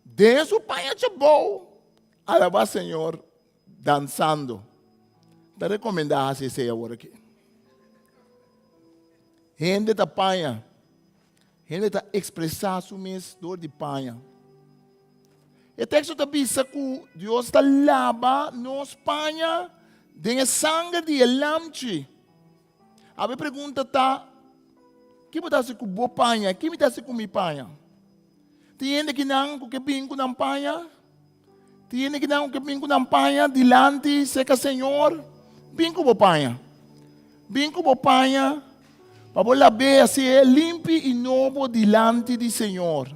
S9: desde o panha de bom, alabar Senhor, dançando. Te recomendar esse agora aqui. Gente da panha. Ele está expressando sua dor de panha. O texto está dizendo que Deus está lava nos panha de sangue de lamche. A minha pergunta está, que me dá se com boa panha? Que me dá se com minha panha? Tem gente que não que vem com a panha? Tem gente que não que vem com a panha dilante, seca Senhor? Vem com boa panha. Vem com boa panha. Para você ver assim, limpo e novo diante do Senhor.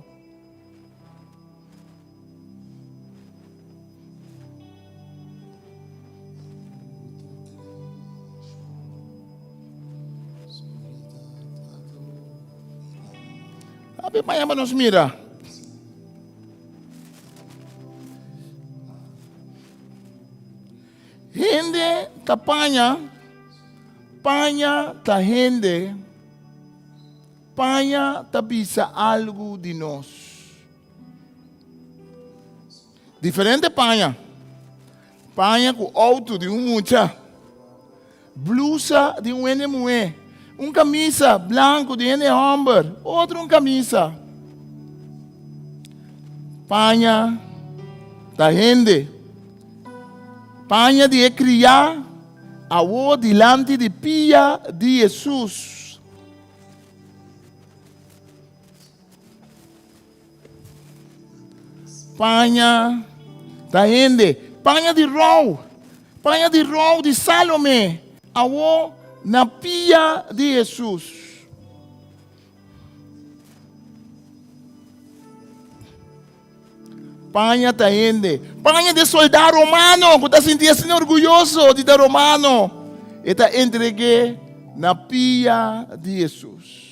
S9: A ver, amanhã nos mira. Gente, ta panha ta gente. Panha tabisa algo de nós. Diferente panha. Panha com auto de mucha. Blusa de mulher. Camisa branco de homem. Outro camisa. Panha da gente. Panha de criar. Ao dilante de pia de Jesus. Panha da gente, panha de rol de Salomé, ao na pia de Jesus. Panha da gente, panha de soldado romano, que está sentindo orgulhoso de dar romano, e está entregue na pia de Jesus.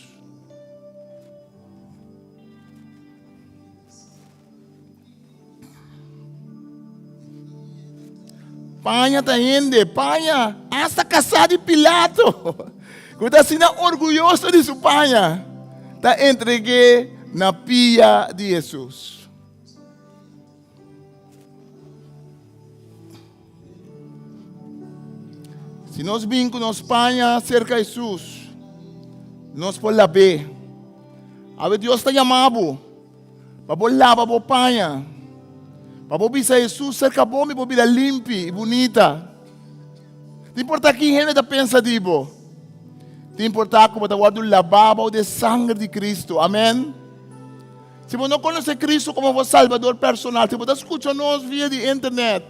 S9: Panha da gente, panha, hasta casado de Pilato. Que está sendo orgulhoso de sua panha. Está entregue na pia de Jesus. Se nós vínculos panha cerca de Jesus, nós podemos ver. A ver, Deus está chamando. Para lavar a panha. Para bisa Jesus cerca bom e para limpa e bonita. Não importa quem gente pensa dibo. Não importa como está guardando lavabo de sangue de Cristo. Amém. Se você não conhece Cristo como o Salvador personal, se você escuta nós via de internet,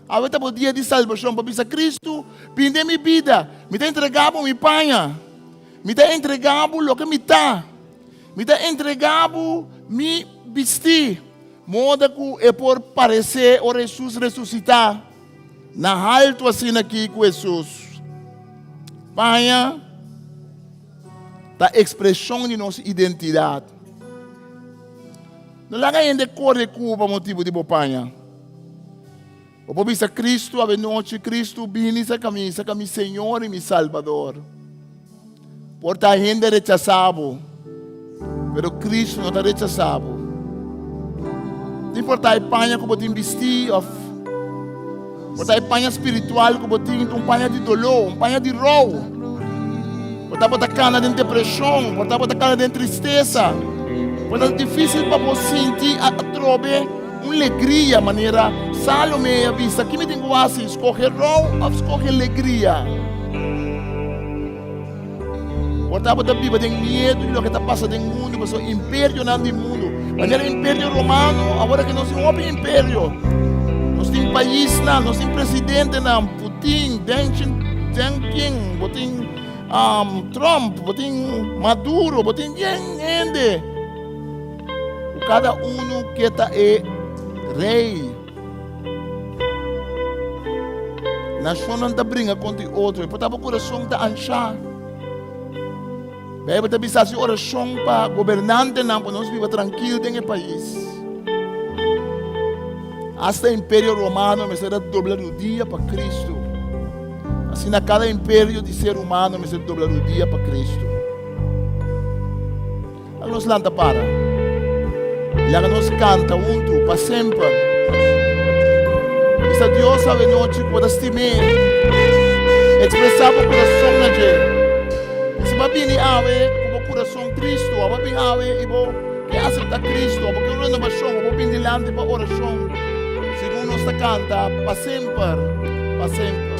S9: a ver o dia de salvação para bisa Cristo, pinde minha vida, me está entregado minha panha, me está entregado o que me está entregado me vestir. Moda que é por parecer o Jesus ressuscitar. Na alto assim aqui com Jesus. Panha da expressão de nossa identidade. Não laga ainda corre Cuba motivo de panha. O povo diz Cristo, a noite Cristo vini sa kami Senhor e mi Salvador. Porta a gente rechazado. Pero Cristo não está rechazado. Não importa a panha que você investir, importa a panha espiritual que você tem, panha de dolor, panha de roubo. Porta a cana de depressão, porta a cana de tristeza. Porta é difícil para você sentir a trobe uma alegria, maneira Salomé avisa, que me tem que escolher roubo ou escolher alegria. Porta a viva de medo do que está passando no mundo, mas o império não é mundo. Mas era império romano, agora que nós temos um império. Nós temos país, nós temos presidente, Putin, Deng Xiaoping, Trump, Maduro, gente. Cada um que está rei. Nação não está brincando contra o outro, porque o coração está anchado. Bíblia também está a oração para governante não para nós viver tranquilo em país. Hasta o Império Romano me será dobrar o dia para Cristo. Assim na cada império de ser humano me será dobrar o dia para Cristo. A nos lanta para. E a nos canta junto para sempre. Essa Deus sabe noite quando estimei. Expressava o coração na gente. Se babini ave como coração triste, ou babini ave e bo que aceita Cristo, porque eu não baixo, eu vou pedir lante para oração. Segundo nos canta para sempre, para sempre.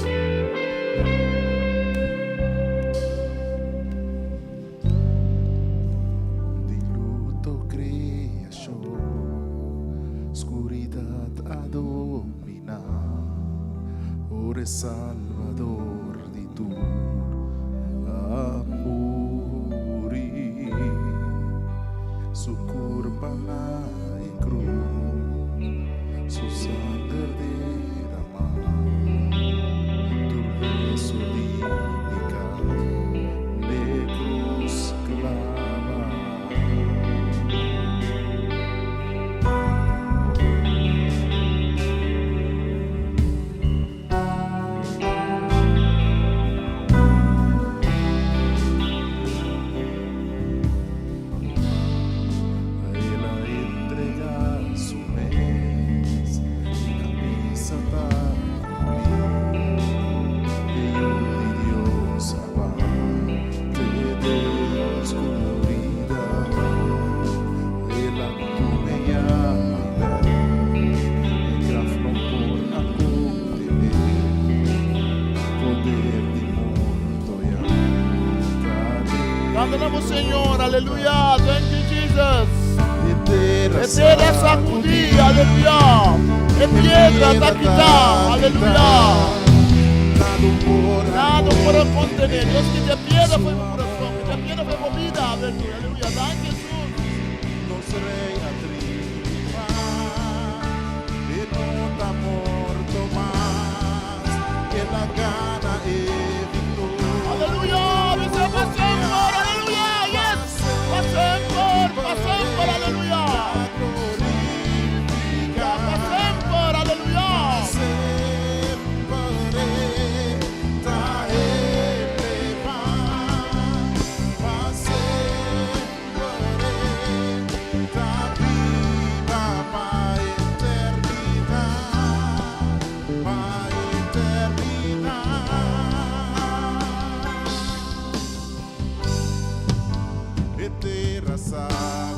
S1: Salvador de tu amor, su curva en cruz, su sangre derramada, tu beso divina, de cruz clavada.
S9: Cantamos Senhor, aleluia, thank you Jesus. Eterna sacudida, aleluia. E piedra da quitar, aleluia. Nada por contener. Deus que a piedra foi meu coração, que a piedra foi movida, aleluia, aleluia. Thank you Jesus.
S1: No serei atribulado, e não tá morto mais, que la gana é vitória.
S9: Aleluia, me se passemos, aleluia, yes. Passemos, aleluia. Passemos, aleluia.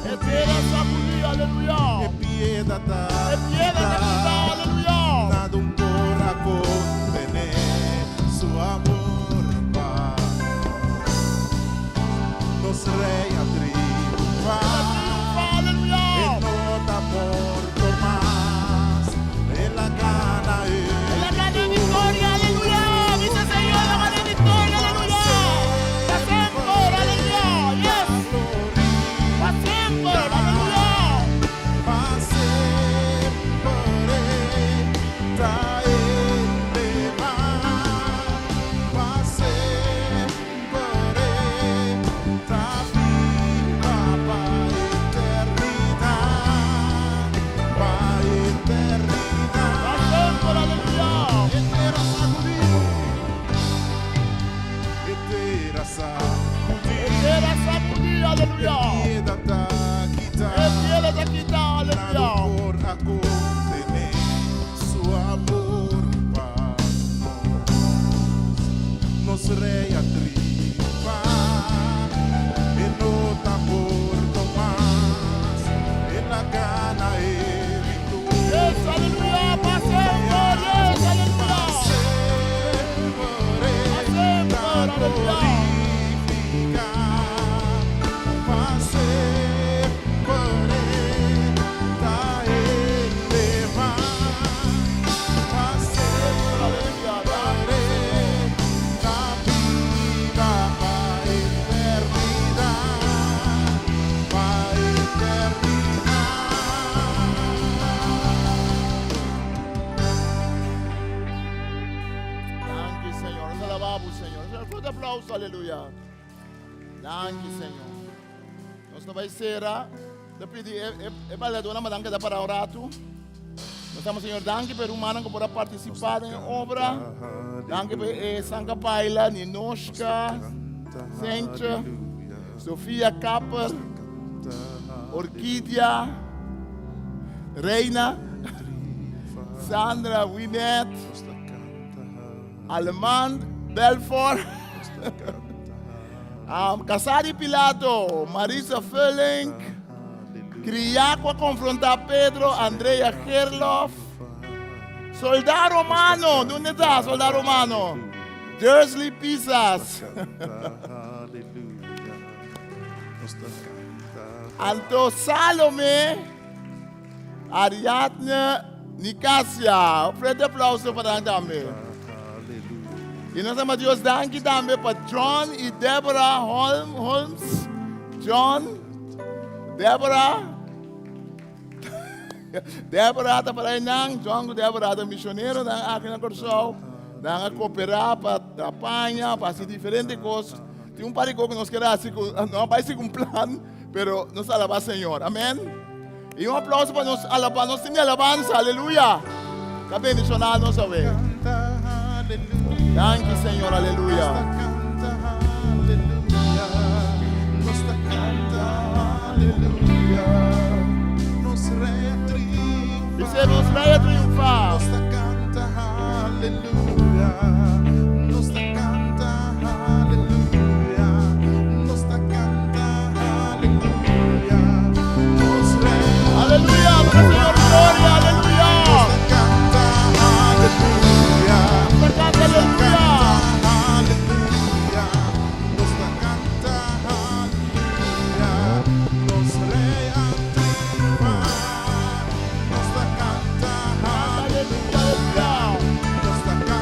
S9: Eterna sacudida, aleluia.
S1: E piedra da
S9: aleluia.
S1: Nada ancora contener su amor para nos rei a triunfar. E no tá morto más, e la gana é
S9: vitória, aleluia. Dice Senhor, la gana é vitória, aleluia. Passemos, aleluia, yes. Passemos, aleluia.
S1: Rei a triunfar, e no tambor tomás, e la gana é vitória.
S9: Yes, aleluia, passemos, yes, aleluia. Passemos, aleluia. Aleluia. Danke, Senhor. Nós não vai ser, de pedir, baladona, mas danke da para orar tu. Nós estamos, Senhor, danke por humana que pode participar em obra. Danke por Sanka Paila, Ninoshka, Sencha, Sofia Kapper, Orquídea, Reina, Sandra, Winnet, Alemán, Belfort, Casari Pilato, Marisa Fölling, Criacqua confronta Pedro, Andrea Gerloff, Soldado Romano, ¿dónde está Soldado Romano? Jersley Pisas, Anto Salome, Ariadne Nicasia. Um forte aplauso para ela também. E nós amamos Deus danke também para John e Deborah Holmes. John, Deborah está para aí, John e Deborah está missionário aqui na Corsol. Estão a cooperar para apanhar, para fazer diferentes coisas. Tem um par de coisas que nós queremos, não vai ser um plano, mas nós alabamos o Senhor. Amém? E um aplauso para nós alabar, nós temos alabança, aleluia. Está bendicionado, nós sabemos. Danke, Senhor, aleluia. Dice, nos rey a triunfar. Aleluya, Señor, gloria, aleluya. Nos canta, aleluya. Nos canta, aleluya. Nos canta, aleluya. Nos rey a triunfar. Nos canta, aleluya. Nos canta, aleluya. Nos canta,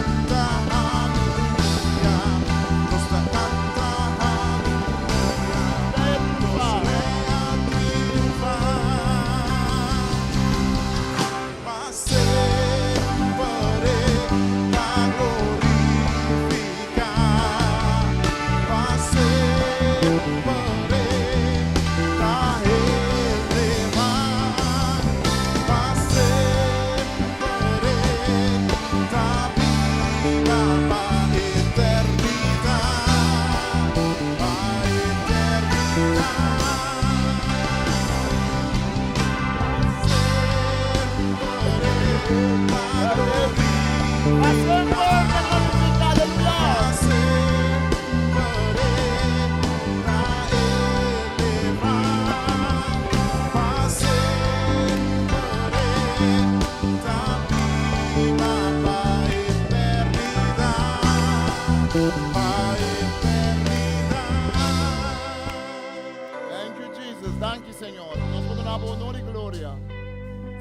S9: Thank you, Jesus. Thank you, Señor. Nós podemos honor e glória.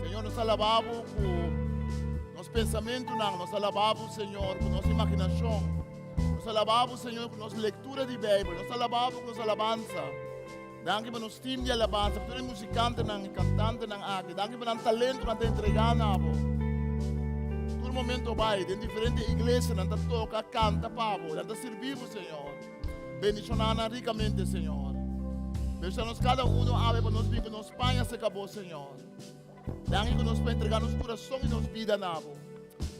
S9: Senhor, nós alabamos com nosso pensamento, nós alabamos, Senhor, com nossa imaginação. Nós alabamos, Senhor, com nossa leitura de Bíblia. Nós alabamos com nossa alabança. Danke por nosso time de alabança, por todos os musicantes e cantantes aqui. Danke por nosso talento que nós entregamos. Todo momento vai, em diferentes igrejas, nós toca, canta, pavo, nós servimos, Senhor. Bendicionando ricamente, Senhor. Bendicionamos cada um, ave, para nós vir com nossa Espanha se acabou, Senhor. Danke que nós podemos entregar nosso coração e nossa vida, nabo.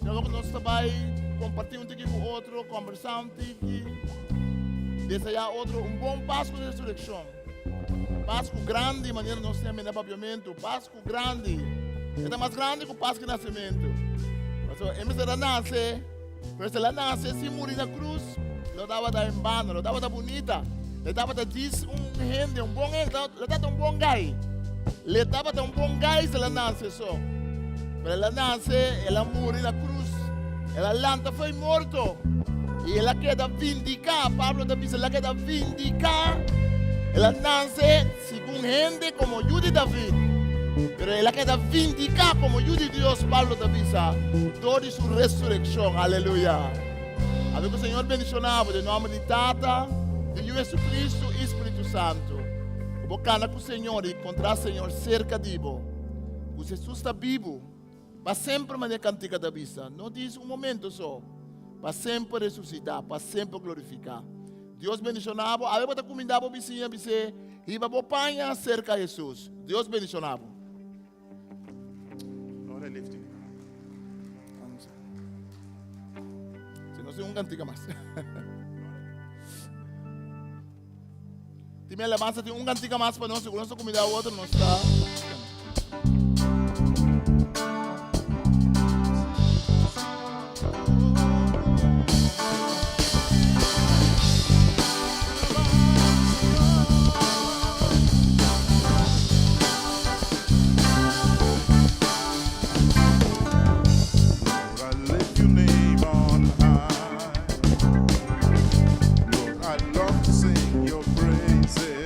S9: Senhor, que nós também compartilhamos um com o outro, conversamos desejar outro bom Páscoa de ressurreição. Páscoa grande, de maneira nós temos no papiamento. Páscoa grande. É mais grande que o Páscoa de nascimento. Mas, em vez de nascer, se ela nasce, se morrer na cruz, ela dava da em vano, ela dava da bonita, ela dava da diz gente, bom gente, ela dava um bom gai. Ela dava da um bom gai se ela nasce só. Mas ela nasce, ela morre na cruz, ela lanta foi morto. E ela quer vindicar, Pablo diz, ela quer vindicar. Ela nasce segundo gente como Hijo de David. Pero ela quer vindicar como Hijo de Dios, Pablo diz, toda sua ressurreição. Aleluia. Amigo que o Senhor bendicionava, em nome de Tata, de Jesus Cristo e Espírito Santo. Eu vou cantar com o Senhor e encontrar o Senhor cerca de você. O Jesus está vivo. Para sempre maneira cantiga da vista. Não diz momento só. Para sempre ressuscitar, para sempre glorificar. Dios bendicionado. A ver, bota comida por vizinha, bise. Iba por panha cerca de Jesus. Dios bendicionado.
S1: Ahora lift.
S9: Se não sei cantiga mais. Time alabanza tem cantiga mais para nós. Segura nossa comida, a outra não está.
S1: I lift your name on high. Lord, I love to sing your praises.